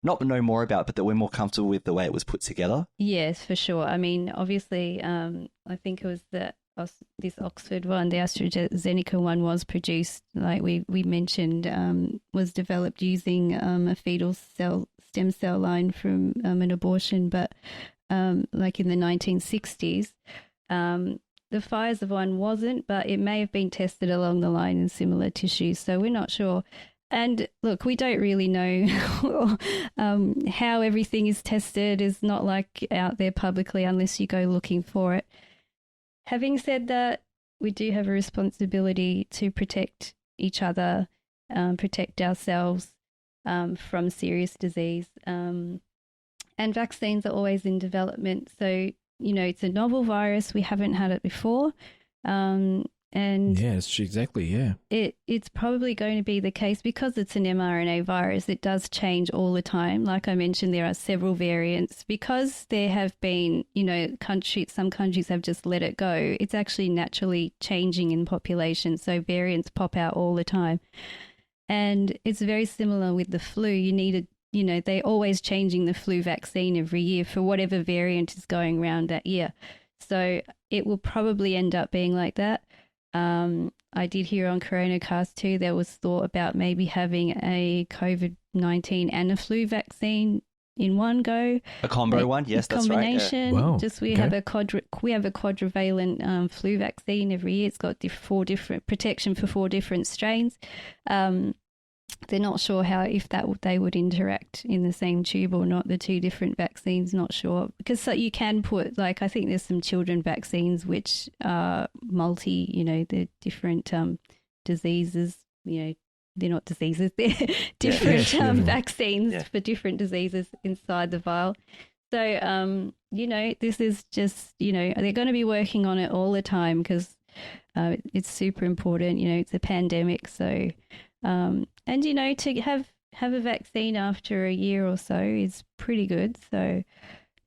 not know more about, but that we're more comfortable with the way it was put together. Yes, for sure. I mean, obviously, I think it was this Oxford one, the AstraZeneca one, was produced, like we mentioned, was developed using a fetal stem cell line from an abortion, but like in the 1960s. The Pfizer one wasn't, but it may have been tested along the line in similar tissues, so we're not sure. And look, we don't really know how everything is tested. It's not like out there publicly unless you go looking for it. Having said that, we do have a responsibility to protect each other, protect ourselves from serious disease. And vaccines are always in development. So, it's a novel virus. We haven't had it before. And yes, exactly, yeah. It's probably going to be the case because it's an mRNA virus. It does change all the time. Like I mentioned, there are several variants. Because there have been, some countries have just let it go. It's actually naturally changing in population. So variants pop out all the time. And it's very similar with the flu. You need they're always changing the flu vaccine every year for whatever variant is going around that year. So it will probably end up being like that. I did hear on CoronaCast too, there was thought about maybe having a COVID-19 and a flu vaccine in one go. A combo one, yes, that's right. Combination. Yeah. Wow. We have a quadrivalent flu vaccine every year. It's got 4 different protection for 4 different strains. They're not sure if they would interact in the same tube or not, the 2 different vaccines, not sure. Because so you can put, I think there's some children vaccines which are they're different diseases, they're not diseases, they're different vaccines for different diseases inside the vial. So, this is just, they're going to be working on it all the time because it's super important, it's a pandemic, so... and to have a vaccine after a year or so is pretty good. So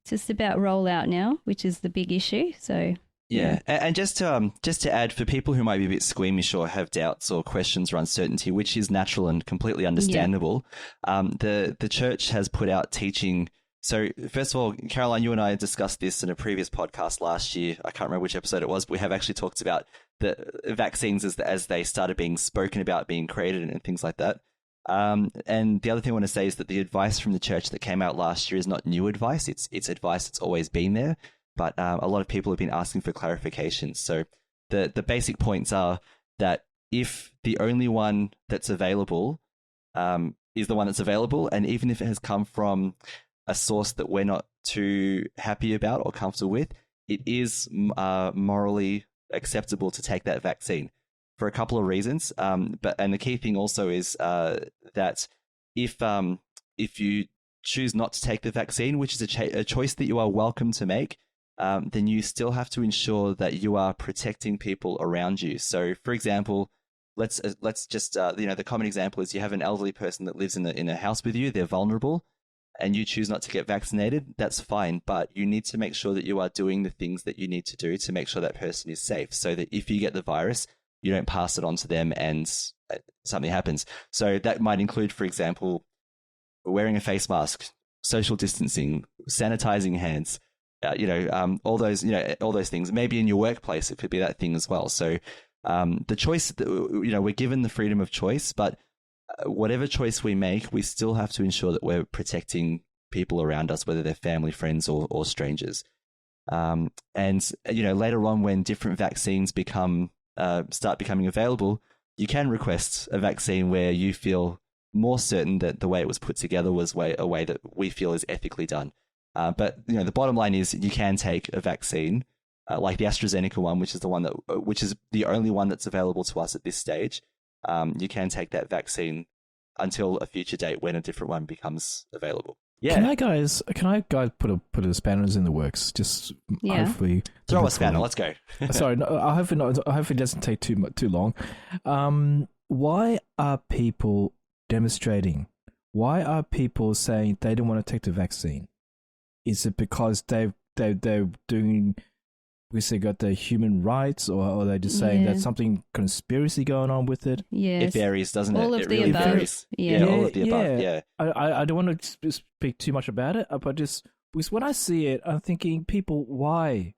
it's just about rollout now, which is the big issue. So yeah. And just to add, for people who might be a bit squeamish or have doubts or questions or uncertainty, which is natural and completely understandable, the church has put out teaching. So first of all, Caroline, you and I discussed this in a previous podcast last year. I can't remember which episode it was, but we have actually talked about the vaccines as they started being spoken about, being created and things like that. And the other thing I want to say is that the advice from the church that came out last year is not new advice. It's advice that's always been there. But a lot of people have been asking for clarifications. So the basic points are that if the only one that's available is the one that's available, and even if it has come from a source that we're not too happy about or comfortable with, it is morally acceptable to take that vaccine for a couple of reasons. And the key thing also is that if you choose not to take the vaccine, which is a choice that you are welcome to make, then you still have to ensure that you are protecting people around you. So, for example, let's just the common example is you have an elderly person that lives in a house with you. They're vulnerable, and you choose not to get vaccinated. That's fine, but you need to make sure that you are doing the things that you need to do to make sure that person is safe, so that if you get the virus, you don't pass it on to them and something happens. So that might include, for example, wearing a face mask, social distancing, sanitizing hands. All those things. Maybe in your workplace, it could be that thing as well. So the choice, we're given the freedom of choice, but whatever choice we make, we still have to ensure that we're protecting people around us, whether they're family, friends, or strangers. And later on, when different vaccines start becoming available, you can request a vaccine where you feel more certain that the way it was put together was a way that we feel is ethically done. But the bottom line is you can take a vaccine like the AstraZeneca one, which is the only one that's available to us at this stage. You can take that vaccine until a future date when a different one becomes available. Yeah. Can I guys put a spanners in the works? Just hopefully throw a spanner. Let's go. Sorry, no, I hope it doesn't take too long. Why are people demonstrating? Why are people saying they don't want to take the vaccine? Is it because they're doing? Because they got the human rights, or are they just saying there's something conspiracy going on with it? Yes. It varies, doesn't it? All of it the really above. varies. Yeah. All of the above. Yeah. I don't want to speak too much about it, but just because when I see it, I'm thinking, people, why?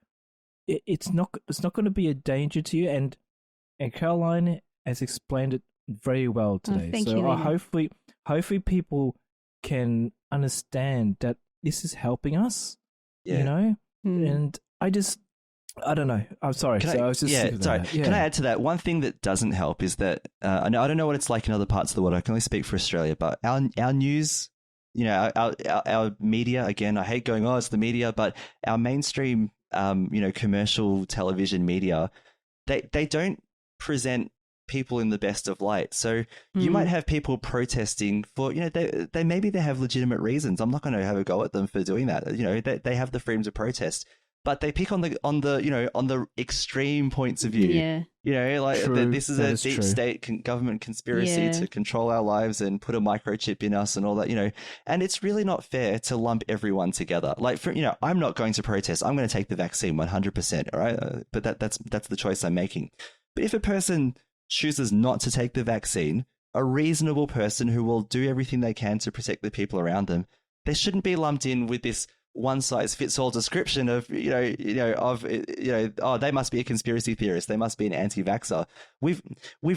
It's not going to be a danger to you, and Caroline has explained it very well today. Thank you, hopefully people can understand that this is helping us. Yeah. You know, and I don't know. I'm sorry. Can I add to that? One thing that doesn't help is that I don't know what it's like in other parts of the world. I can only speak for Australia, but our news, our media. Again, I hate going, it's the media, but our mainstream, commercial television media, they don't present people in the best of light. So you might have people protesting for, they maybe they have legitimate reasons. I'm not going to have a go at them for doing that. They have the freedom to protest. But they pick on the extreme points of view. Yeah. This is a deep state government conspiracy to control our lives and put a microchip in us and all that. And it's really not fair to lump everyone together. I'm not going to protest. I'm going to take the vaccine 100%. All right, but that's the choice I'm making. But if a person chooses not to take the vaccine, a reasonable person who will do everything they can to protect the people around them, they shouldn't be lumped in with this one-size-fits-all description of they must be a conspiracy theorist, they must be an anti-vaxxer. We've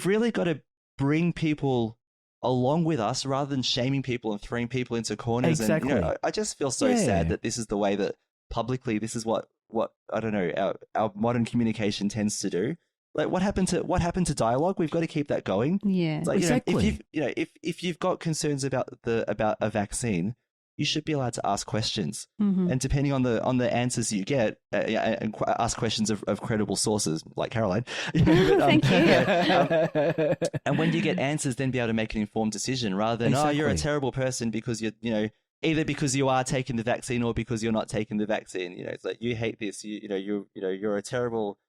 really got to bring people along with us rather than shaming people and throwing people into corners. Exactly. And I just feel so sad that this is the way that publicly this is what I don't know, our modern communication tends to do. Like what happened to dialogue? We've got to keep that going. Yeah, it's like, exactly. If you've got concerns about a vaccine, you should be allowed to ask questions, and depending on the answers you get, and ask questions of credible sources like Caroline. Thank you. And when you get answers, then be able to make an informed decision rather than you're a terrible person because either because you are taking the vaccine or because you're not taking the vaccine. It's like you hate this. You're a terrible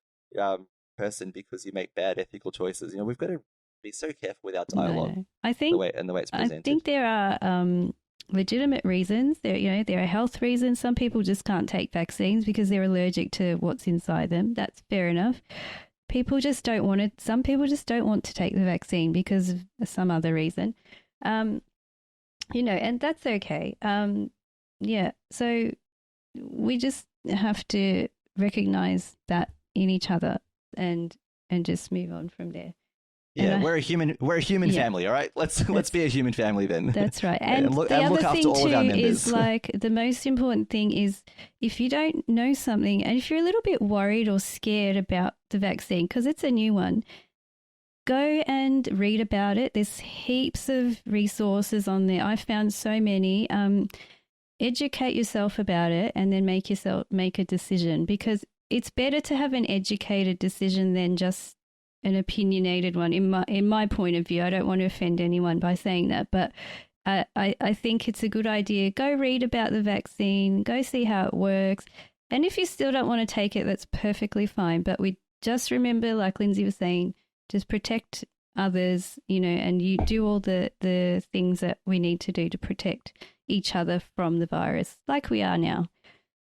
person because you make bad ethical choices. We've got to be so careful with our dialogue. No. I think the way it's presented. I think there are legitimate reasons. There are health reasons. Some people just can't take vaccines because they're allergic to what's inside them. That's fair enough. People just don't want it. Some people just don't want to take the vaccine because of some other reason. And that's okay. So we just have to recognize that in each other and just move on from there. Yeah, we're a human family, all right? Let's be a human family then. That's right. And look the other after thing all of our too members. is like the most important thing is if you don't know something and if you're a little bit worried or scared about the vaccine because it's a new one, go and read about it. There's heaps of resources on there. I found so many. Educate yourself about it and then make a decision, because it's better to have an educated decision than just an opinionated one. In my point of view, I don't want to offend anyone by saying that, but I think it's a good idea. Go read about the vaccine, go see how it works. And if you still don't want to take it, that's perfectly fine. But we just remember, like Lindsay was saying, just protect others, and you do all the things that we need to do to protect each other from the virus, like we are now.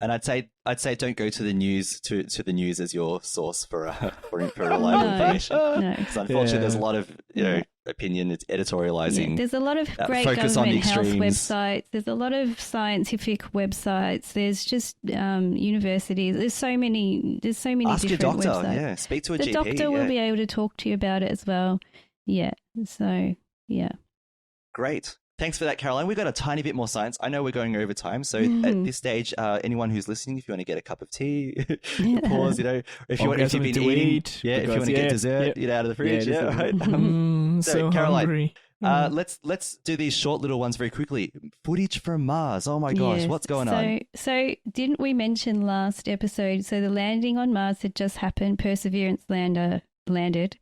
And I'd say don't go to the news to the news as your source for reliable information. No. Because unfortunately, there's a lot of opinion. It's editorializing. Yeah, there's a lot of great government health websites. There's a lot of scientific websites. There's just universities. There's so many Ask different your doctor. websites. Yeah, speak to a GP. The doctor will be able to talk to you about it as well. Yeah. So yeah. Great. Thanks for that, Caroline. We've got a tiny bit more science. I know we're going over time. So at this stage, anyone who's listening, if you want to get a cup of tea, pause, if you've been eating, if you want to get dessert, out of the fridge. Right. So Caroline, hungry. let's do these short little ones very quickly. Footage from Mars. Oh my gosh, Yes. what's going on? So didn't we mention last episode, so the landing on Mars had just happened, Perseverance lander landed,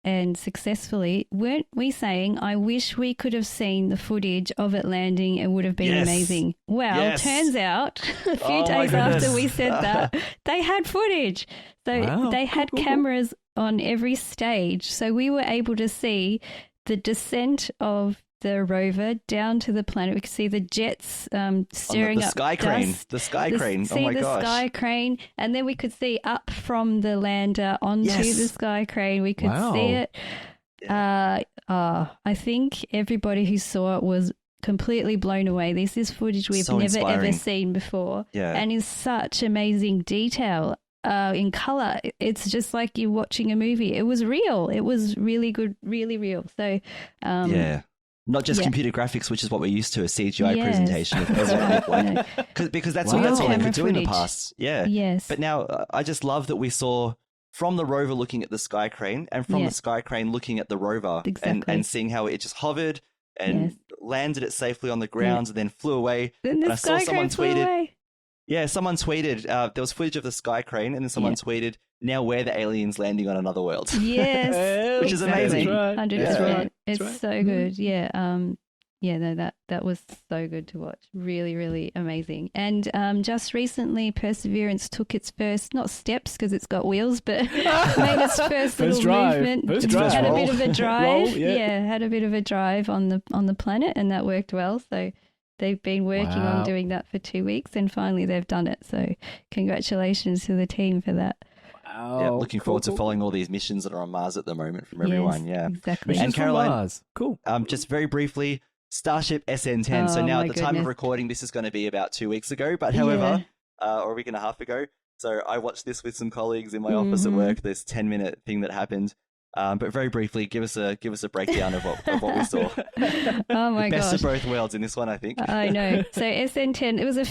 and successfully, weren't we saying, I wish we could have seen the footage of it landing? It would have been amazing. Well, turns out a few days after we said that, they had footage. So they had cameras on every stage. So we were able to see the descent of the rover down to the planet. We could see the jets stirring up sky crane. The sky crane. Oh my gosh. See the sky crane. And then we could see up from the lander onto the sky crane. We could see it. I think everybody who saw it was completely blown away. This is footage we've never ever seen before. And in such amazing detail. In color, it's just like you're watching a movie. It was real. It was really good, really real. So, not just computer graphics, which is what we're used to, a CGI presentation of what it looked like. Because that's all they could do in the past. Yeah. Yes. But now I just love that we saw from the rover looking at the sky crane and from the sky crane looking at the rover and seeing how it just hovered and landed it safely on the ground and then flew away. Then the sky crane flew away. Yeah, someone tweeted, there was footage of the sky crane, and then someone tweeted, now we're the aliens landing on another world. Yes. Which is amazing. 100%. It's so good. Yeah. That was so good to watch. Really, really amazing. And just recently, Perseverance took its first, not steps because it's got wheels, but made its first little movement. Had a bit of a drive. Had a bit of a drive on the planet, and that worked well. So they've been working on doing that for 2 weeks, and finally they've done it. So congratulations to the team for that. Wow. Yeah, looking forward to following all these missions that are on Mars at the moment from everyone. Yeah, exactly. And Caroline, Mars. Cool. Just very briefly, Starship SN10. So now at the time of recording, this is going to be about 2 weeks ago, but however, or a week and a half ago. So I watched this with some colleagues in my office at work, this 10-minute thing that happened. But very briefly, give us a breakdown of what we saw. Oh my gosh! Best of both worlds in this one, I think. I know. So SN10, it was a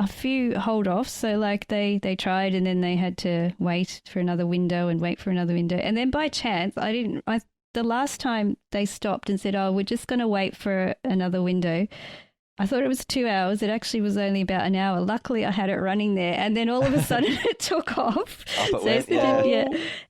few hold-offs. So like they tried, and then they had to wait for another window, and then by chance, the last time they stopped and said, "Oh, we're just going to wait for another window." I thought it was 2 hours. It actually was only about an hour. Luckily, I had it running there, and then all of a sudden it took off.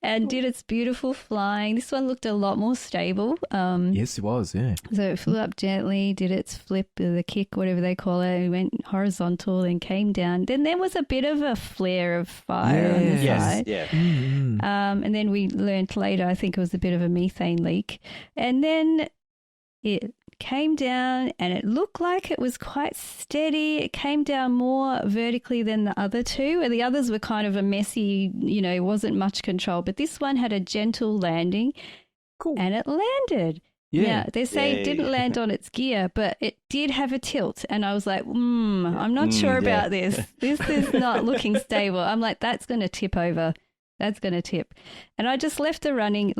And did its beautiful flying. This one looked a lot more stable. Yes, it was, yeah. So it flew up gently, did its flip, the kick, whatever they call it. It went horizontal and came down. Then there was a bit of a flare of fire on the side. Yeah. And then we learned later, I think it was a bit of a methane leak. And then it came down, and it looked like it was quite steady. It came down more vertically than the other two, and the others were kind of a messy, wasn't much control. But this one had a gentle landing, and it landed. Yeah, they say it didn't land on its gear, but it did have a tilt. And I was like, I'm not sure about this. This is not looking stable. I'm like, that's going to tip over. That's going to tip. And I just left it running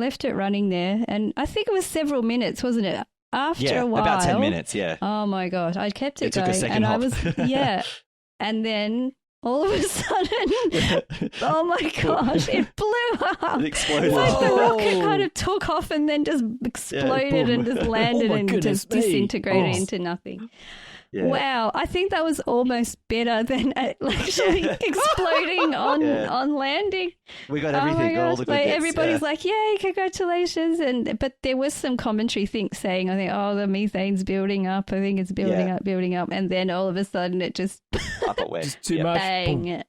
there. And I think it was several minutes, wasn't it? After a while. About 10 minutes, Oh my gosh, I kept it going. Took a second hop. I was, and then all of a sudden, oh my gosh, it blew up. It exploded. It's like the rocket kind of took off and then just exploded and just landed and just disintegrated into nothing. Yeah. Wow, I think that was almost better than actually exploding on landing. We got everything, got all the good bits. Everybody's like, yay, congratulations. But there was some commentary saying, I think, the methane's building up. I think it's building up. And then all of a sudden it just up it went. Just too much. Bang.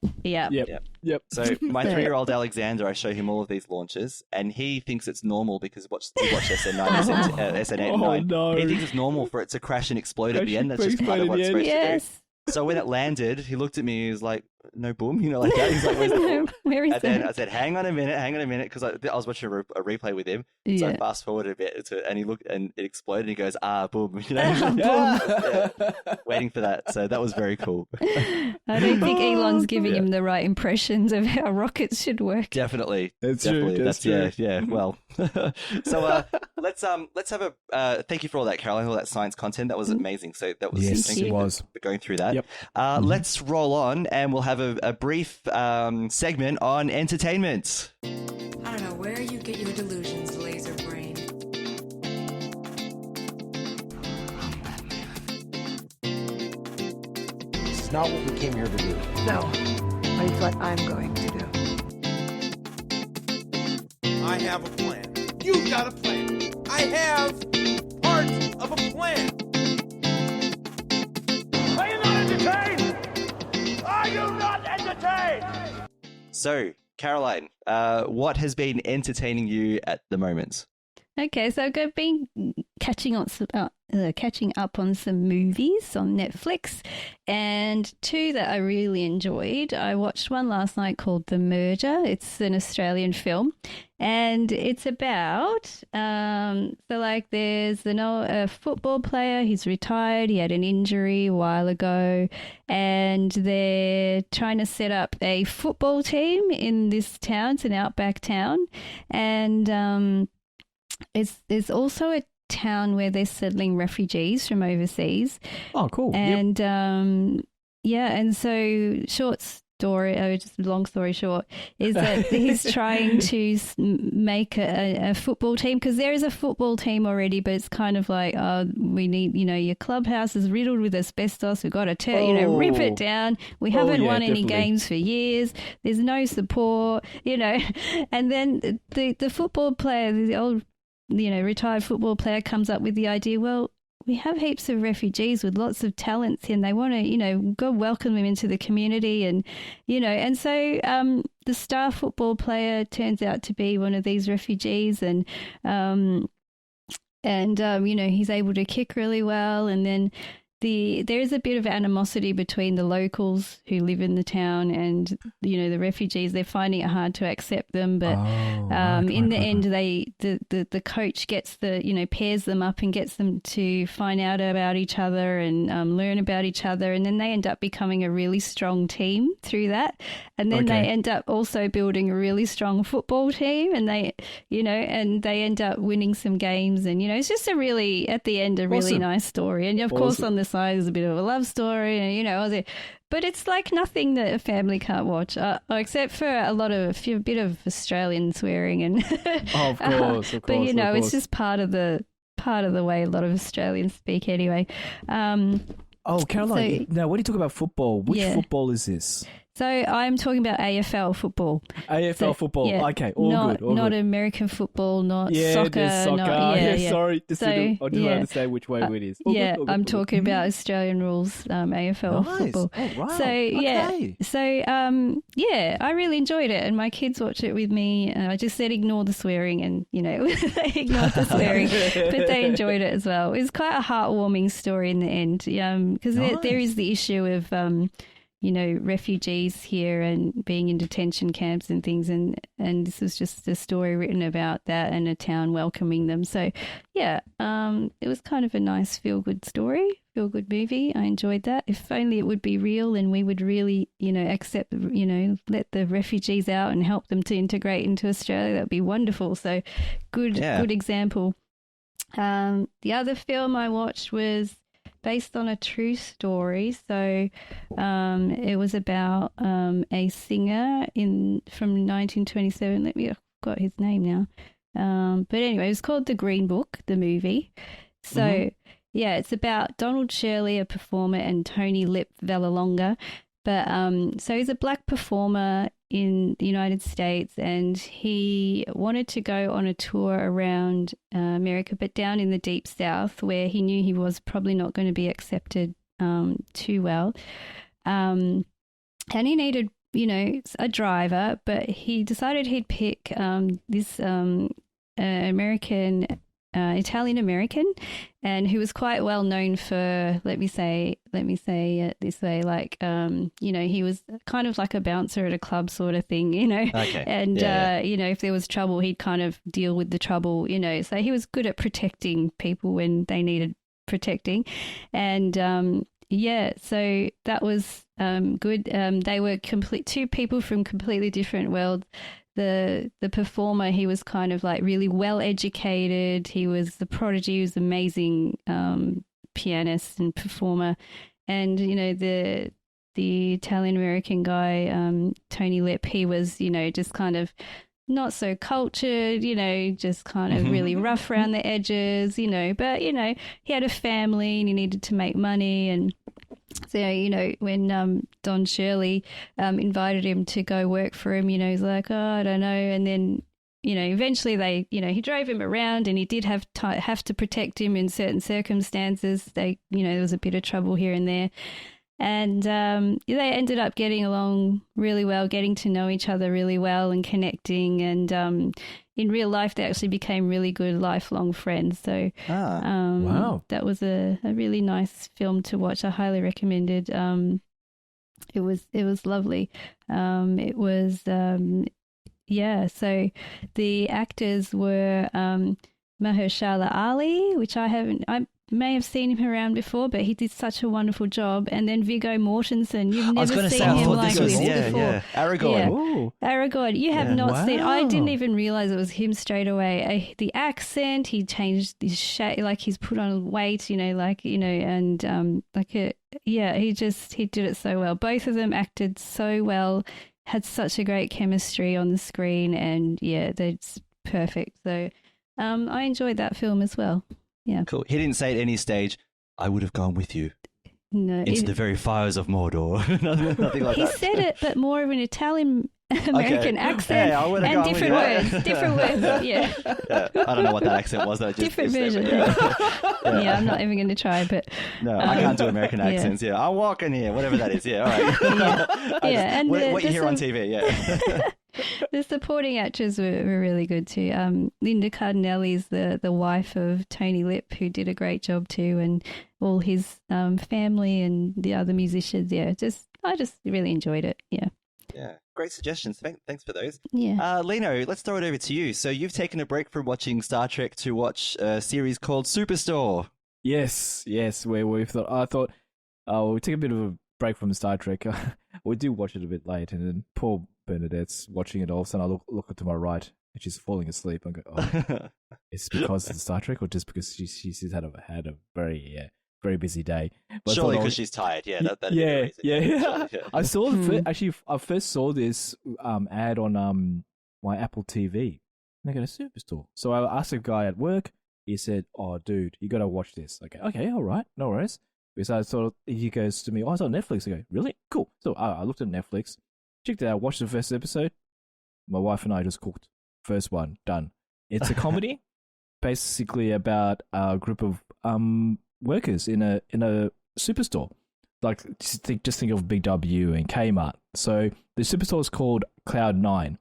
Yep. So my 3-year-old Alexander, I show him all of these launches, and he thinks it's normal because he watched SN9, SN8 and 9. No. He thinks it's normal for it to crash and explode at the end. That's just kind of what it's supposed to do. So when it landed, he looked at me. He was like, "No boom," like that. He's like, "Where's the boom?" And then I said, "Hang on a minute," because I was watching a replay with him. So I fast forwarded a bit, and he looked, and it exploded. And he goes, "Boom!" Waiting for that. So that was very cool. I don't think Elon's giving him the right impressions of how rockets should work. Definitely, that's definitely. True. That's true. Yeah. Well, so let's have a thank you for all that, Caroline, all that science content. That was amazing. So that was thank you for going through that. Yep. Let's roll on, and we'll have a brief segment on entertainment. I don't know where you get your delusions, laser brain. This is not what we came here to do. No, but it's what I'm going to do. I have a plan. You've got a plan. I have part of a plan. Are you not entertained? Are you not entertained? So, Caroline, what has been entertaining you at the moment? Okay, so I've been catching up on some movies on Netflix, and two that I really enjoyed. I watched one last night called The Murder. It's an Australian film, and it's about there's a football player. He's retired. He had an injury a while ago, and they're trying to set up a football team in this town. It's an outback town, and there's also a town where they're settling refugees from overseas. Oh, cool. And and so just long story short, is that he's trying to make a football team, because there is a football team already, but it's kind of like, we need, your clubhouse is riddled with asbestos. We've got to, rip it down. We haven't won any games for years. There's no support, and then the football player, the old retired football player, comes up with the idea, well, we have heaps of refugees with lots of talents here, and they want to, go welcome them into the community. And, and so the star football player turns out to be one of these refugees, and he's able to kick really well. And then there is a bit of animosity between the locals who live in the town and, the refugees. They're finding it hard to accept them, but in the end, the coach gets pairs them up and gets them to find out about each other and learn about each other, and then they end up becoming a really strong team through that. And then they end up also building a really strong football team, and they end up winning some games, and it's just at the end, a really nice story. And of course, on the side is a bit of a love story, and but it's like nothing that a family can't watch, except for a bit of Australian swearing and of course. But it's just part of the way a lot of Australians speak anyway. Caroline, now when you talk about football, which football is this? So I'm talking about AFL football. AFL football. Yeah, Okay, all good. Not American football, not soccer. There's soccer. Sorry. I just want to understand which way it is. I'm talking about Australian rules, AFL football. Oh, wow. So, okay. I really enjoyed it, and my kids watched it with me. I just said ignore the swearing, and, they ignored the swearing, but they enjoyed it as well. It was quite a heartwarming story in the end, because there is the issue of refugees here and being in detention camps and things, and this was just a story written about that and a town welcoming them. So, it was kind of a nice feel-good story, feel-good movie. I enjoyed that. If only it would be real and we would really, accept, let the refugees out and help them to integrate into Australia. That would be wonderful. So, good example. The other film I watched was based on a true story. So it was about a singer from 1927. I've got his name now. But anyway, it was called The Green Book, the movie. So, it's about Donald Shirley, a performer, and Tony Lip Vallelonga. But so he's a black performer in the United States, and he wanted to go on a tour around America, but down in the deep South, where he knew he was probably not going to be accepted too well. And he needed, a driver, but he decided he'd pick this Italian American, and who was quite well known for, let me say it this way, like, he was kind of like a bouncer at a club sort of thing, Okay. And, if there was trouble, he'd kind of deal with the trouble, so he was good at protecting people when they needed protecting. And, so that was good. They were two people from completely different worlds. The performer, he was kind of like really well educated. He was the prodigy. He was an amazing pianist and performer. And the Italian American guy, Tony Lip, he was just kind of not so cultured, just kind of really rough around the edges, but he had a family and he needed to make money. And so, when Don Shirley invited him to go work for him, he's like, oh, I don't know. And then eventually they, he drove him around, and he did have to protect him in certain circumstances. There was a bit of trouble here and there. And they ended up getting along really well, getting to know each other really well and connecting. And in real life, they actually became really good lifelong friends. So wow. That was a really nice film to watch. I highly recommend it. It was lovely. It was, so the actors were Mahershala Ali, which I may have seen him around before, but he did such a wonderful job. And then Viggo Mortensen, you've never seen him like this before. Yeah, Aragorn. Yeah. Aragorn, you have not seen. I didn't even realize it was him straight away. The accent, he changed his shape, like he's put on weight, and he did it so well. Both of them acted so well, had such a great chemistry on the screen, and that's perfect. So I enjoyed that film as well. Yeah. Cool. He didn't say at any stage, I would have gone with you into the very fires of Mordor. Nothing like that. He said it, but more of an Italian American accent and different words. Different words, yeah. I don't know what that accent was. Different version. Yeah, I'm not even going to try, but... No, I can't do American accents. Yeah, I'm walking here, whatever that is. Yeah, all right. And what you hear on TV, yeah. The supporting actors were really good too. Linda Cardinelli's the wife of Tony Lip, who did a great job too, and all his family and the other musicians. Yeah, I just really enjoyed it. Yeah. Yeah, great suggestions. Thanks for those. Yeah. Lino, let's throw it over to you. So you've taken a break from watching Star Trek to watch a series called Superstore. Yes. Where I thought we'll take a bit of a break from Star Trek. We do watch it a bit late, and then poor Bernadette's watching it all of a sudden. I look to my right, and she's falling asleep. I go, oh, it's because of Star Trek, or just because she's had a very busy day. But surely because she's tired. Yeah, yeah. I saw I first saw this ad on my Apple TV. And I go to Superstore. So I asked a guy at work. He said, "Oh, dude, you got to watch this." Okay, all right, no worries. Because I thought, he goes to me, "Oh, it's on Netflix." I go, "Really? Cool." So I looked at Netflix, checked it out, watched the first episode. My wife and I just cooked. First one, done. It's a comedy, basically about a group of workers in a superstore. Like, just think of Big W and Kmart. So the superstore is called Cloud9,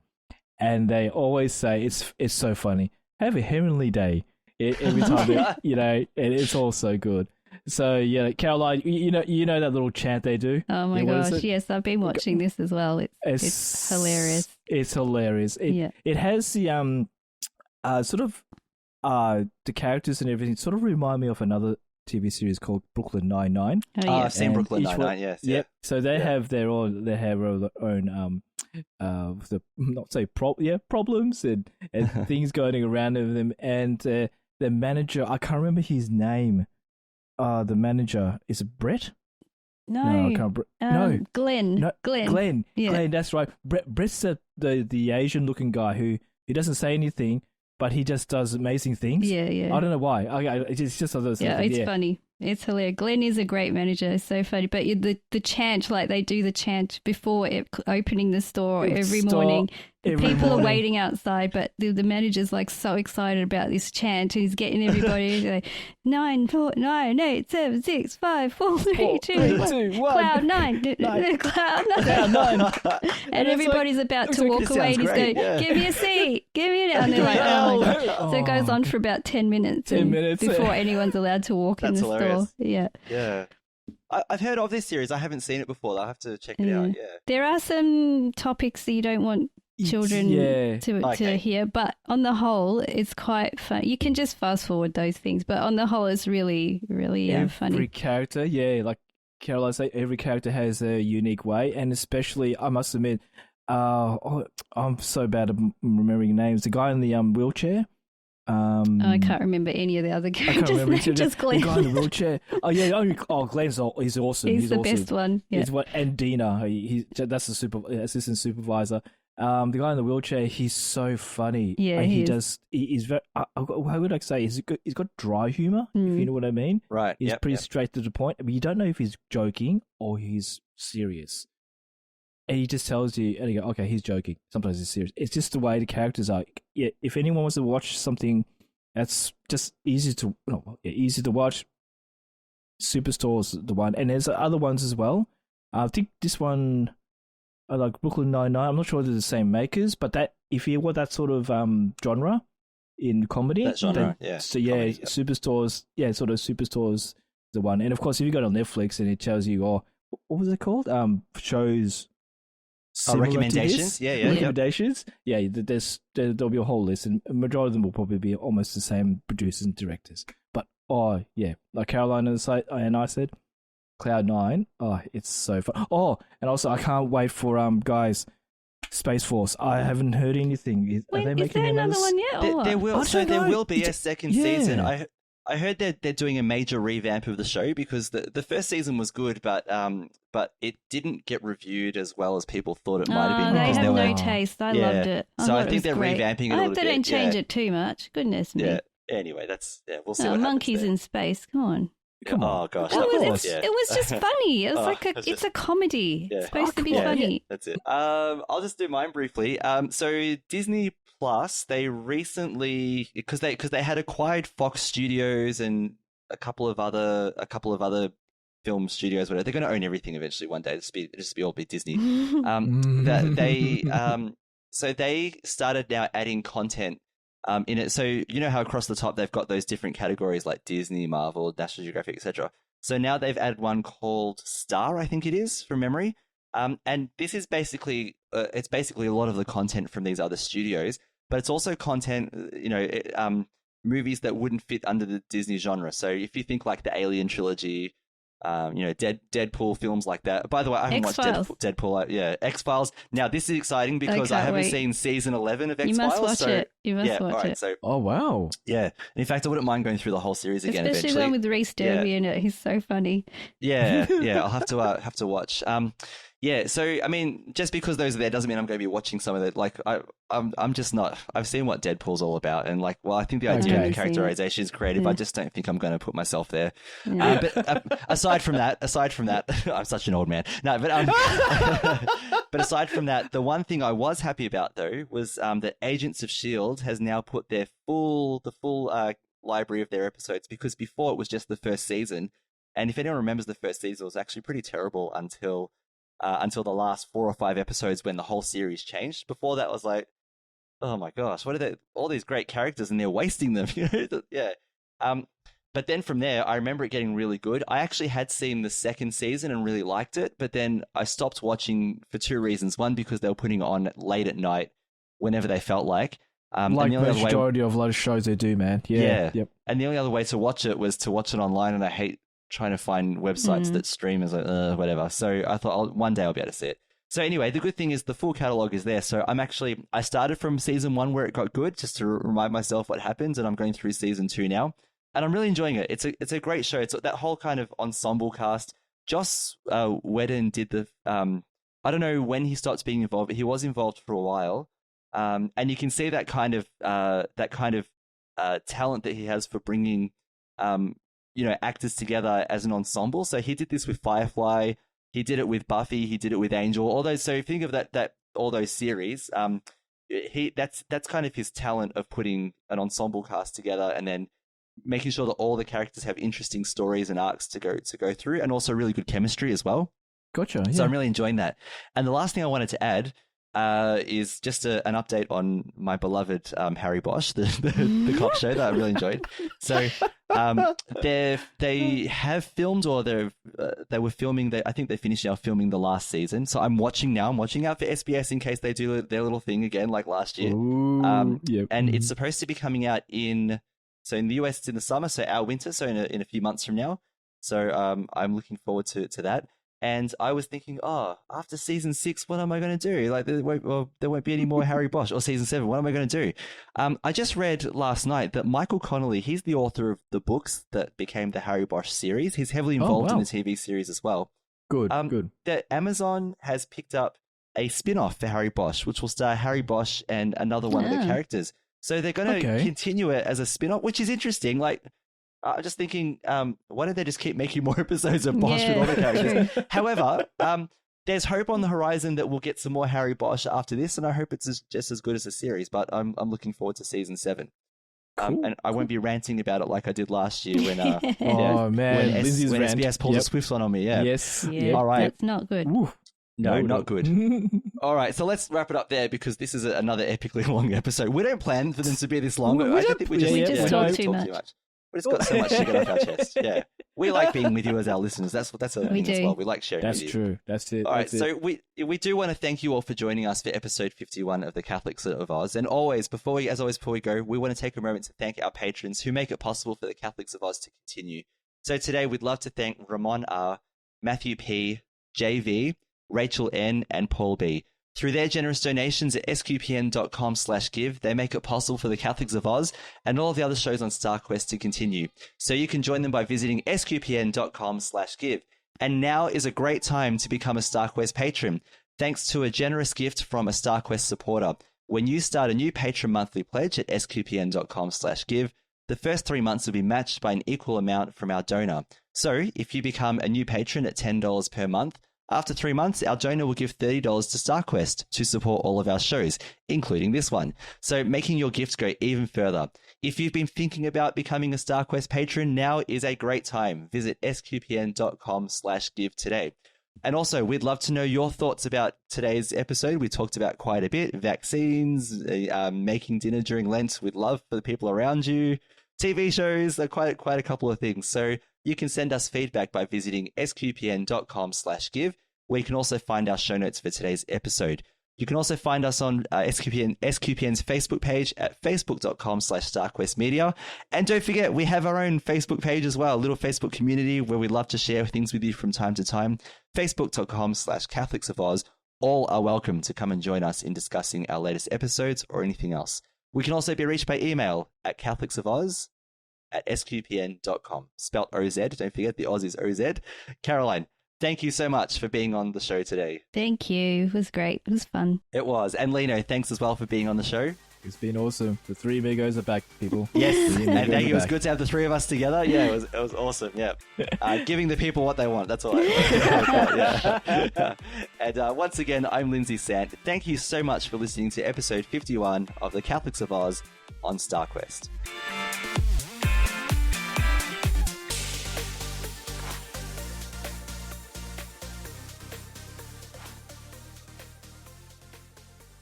and they always say it's so funny. Have a heavenly day every time. And it's all so good. So yeah, Caroline, you know that little chant they do. Oh my gosh, yes, I've been watching this as well. It's hilarious. It's hilarious. It has the sort of the characters and everything sort of remind me of another TV series called Brooklyn Nine-Nine. I've seen Brooklyn Nine-Nine. Yes. Yep. So they have their own problems and things going around with them, and the manager, I can't remember his name. The manager, is it Brett? No, I can't. Glenn. No, Glenn. Yeah. Glenn, that's right. Brett's the Asian-looking guy who doesn't say anything, but he just does amazing things. Yeah. I don't know why. It's just it's funny. It's hilarious. Glenn is a great manager. It's so funny. But the chant, like they do the chant before opening the store every morning. People are waiting outside, but the manager's like so excited about this chant, and he's getting everybody to like 9, 4, 9, 8, 7, 6, 5, 4, 3, 2, 1. Cloud 9. Cloud 9. And everybody's about to walk away, and he's going, "Give me a seat, give me an." And they're like, "Oh my god!" So it goes on for about 10 minutes. 10 minutes before anyone's allowed to walk in the store. Yeah. I've heard of this series. I haven't seen it before. I'll have to check it out. Yeah. There are some topics that you don't want children to hear, but on the whole, it's quite fun. You can just fast forward those things, but on the whole, it's really, really funny. Every character, like Caroline said, every character has a unique way, and especially, I must admit, I'm so bad at remembering names. The guy in the wheelchair. I can't remember any of the other characters. Just Glenn. The guy in the wheelchair. Glenn's he's awesome. He's the best one. Yeah. And Dina, that's the assistant supervisor. The guy in the wheelchair, he's so funny. Yeah, he's very. How would I say? He's got dry humor. If you know what I mean. Right. He's pretty straight to the point. But you don't know if he's joking or he's serious. and he just tells you, and you go, okay, he's joking. Sometimes it's serious. It's just the way the characters are. Yeah, if anyone wants to watch something that's just easy to watch, Superstore's the one, and there's other ones as well. I think this one, like Brooklyn Nine-Nine, I'm not sure they're the same makers, but that if you want that sort of genre in comedy, Superstore's, sort of Superstore's the one. And of course, if you go on Netflix and it tells you, what was it called? Shows. Recommendations? Recommendations? Yeah, there'll be a whole list, and a majority of them will probably be almost the same producers and directors. But, like Caroline and I said, Cloud9, it's so fun. And also, I can't wait for, guys, Space Force. I haven't heard anything. Wait, is there another one yet? There will be a second season. I heard that they're doing a major revamp of the show because the first season was good, but it didn't get reviewed as well as people thought it might have been. They have no taste. I loved it. So I think they're revamping it a little bit. I hope they don't change it too much. Goodness me. Yeah. Anyway, we'll see what happens. Monkeys in space. Come on. Oh gosh, it was just funny. It was it's a comedy. It's supposed to be funny. That's it. I'll just do mine briefly. So Disney Plus, they recently, because they had acquired Fox Studios and a couple of other film studios, whatever. They're going to own everything eventually one day. Just be Disney. So they started now adding content in it. So you know how across the top they've got those different categories like Disney, Marvel, National Geographic, etc. So now they've added one called Star, I think it is, from memory. And this is basically it's basically a lot of the content from these other studios, but it's also content, movies that wouldn't fit under the Disney genre. So if you think like the Alien trilogy, Deadpool films like that. By the way, I haven't watched Deadpool. X-Files. Now this is exciting because I haven't seen season 11 of X-Files. You must watch it. You must watch it. So, oh wow. Yeah. In fact, I wouldn't mind going through the whole series again. Especially the one with Reese Derby in it. He's so funny. Yeah. I'll have to watch. Yeah, so I mean, just because those are there doesn't mean I'm going to be watching some of it. Like, I'm just not. I've seen what Deadpool's all about, and like, well, I think the idea of the characterization is creative. I just don't think I'm going to put myself there. Yeah. But aside from that, I'm such an old man. No, but but aside from that, the one thing I was happy about though was that Agents of S.H.I.E.L.D. has now put the full library of their episodes, because before it was just the first season, and if anyone remembers the first season, it was actually pretty terrible until the last 4 or 5 episodes when the whole series changed. Before that was like, oh my gosh, what are they? All these great characters and they're wasting them. Yeah. But then from there, I remember it getting really good. I actually had seen the second season and really liked it, but then I stopped watching for 2 reasons. One, because they were putting it on late at night whenever they felt like. Like the majority of a lot of shows they do, man. Yeah. Yep. And the only other way to watch it was to watch it online, and I hate trying to find websites that stream as whatever. So I thought one day I'll be able to see it. So anyway, the good thing is the full catalog is there. So I started from season 1 where it got good, just to remind myself what happens, and I'm going through season 2 now, and I'm really enjoying it. It's a great show. It's that whole kind of ensemble cast. Joss Whedon did the I don't know when he stopped being involved, but he was involved for a while, and you can see that kind of talent that he has for bringing actors together as an ensemble. So he did this with Firefly, he did it with Buffy, he did it with Angel, all those. So if you think of that all those series, that's kind of his talent of putting an ensemble cast together and then making sure that all the characters have interesting stories and arcs to go through, and also really good chemistry as well. Gotcha. Yeah. So I'm really enjoying that. And the last thing I wanted to add is just an update on my beloved Harry Bosch, the cop show that I really enjoyed. So they have filmed, or they were filming. I think they finished now filming the last season. So I'm watching now. I'm watching out for SBS in case they do their little thing again like last year. Yep. And it's supposed to be coming out in the US it's in the summer, so our winter, so in a few months from now. So I'm looking forward to that. And I was thinking, after season 6, what am I going to do? Like, there won't be any more Harry Bosch, or season 7. What am I going to do? I just read last night that Michael Connolly, he's the author of the books that became the Harry Bosch series. He's heavily involved in the TV series as well. Good. That Amazon has picked up a spin-off for Harry Bosch, which will star Harry Bosch and another one of the characters. So they're going to continue it as a spin-off, which is interesting. Like, I'm just thinking, why don't they just keep making more episodes of Bosch with all the characters? However, there's hope on the horizon that we'll get some more Harry Bosch after this, and I hope it's just as good as the series. But I'm looking forward to season 7. Cool. And I won't be ranting about it like I did last year when man, Lindsay's when rant. SBS pulled a Swift one on me. Yeah. Yes. Yeah, All right. that's not good. Ooh. No, not good. All right, so let's wrap it up there because this is another epically long episode. We don't plan for them to be this long. I don't think we just talk too much. We just got so much to get off our chest. Yeah, we like being with you as our listeners. That's a thing as well. We like sharing. That's with you. true. That's it. All right, so we do want to thank you all for joining us for episode 51 of the Catholics of Oz. And before we go, we want to take a moment to thank our patrons who make it possible for the Catholics of Oz to continue. So today we'd love to thank Ramon R, Matthew P, JV, Rachel N, and Paul B. Through their generous donations at sqpn.com/give, they make it possible for the Catholics of Oz and all of the other shows on StarQuest to continue. So you can join them by visiting sqpn.com/give. And now is a great time to become a StarQuest patron, thanks to a generous gift from a StarQuest supporter. When you start a new patron monthly pledge at sqpn.com/give, the first 3 months will be matched by an equal amount from our donor. So if you become a new patron at $10 per month, after 3 months, our donor will give $30 to StarQuest to support all of our shows, including this one. So making your gifts go even further. If you've been thinking about becoming a StarQuest patron, now is a great time. Visit sqpn.com/give today. And also, we'd love to know your thoughts about today's episode. We talked about quite a bit. Vaccines, making dinner during Lent with love for the people around you, TV shows, quite a couple of things. So you can send us feedback by visiting sqpn.com/give, where you can also find our show notes for today's episode. You can also find us on SQPN's Facebook page at facebook.com/StarQuestMedia. And don't forget, we have our own Facebook page as well, a little Facebook community where we love to share things with you from time to time. Facebook.com/Catholics of Oz. All are welcome to come and join us in discussing our latest episodes or anything else. We can also be reached by email at catholicsofOz@sqpn.com. Spelt OZ. Don't forget, the Oz is OZ. Caroline, thank you so much for being on the show today. Thank you. It was great. It was fun. It was. And Lino, thanks as well for being on the show. It's been awesome. The 3 amigos are back, people. Yes, and thank you. It was good to have the 3 of us together. Yeah, it was awesome. Yeah, giving the people what they want. That's all. Yeah. And once again, I'm Lindsay Sant. Thank you so much for listening to episode 51 of the Catholics of Oz on StarQuest.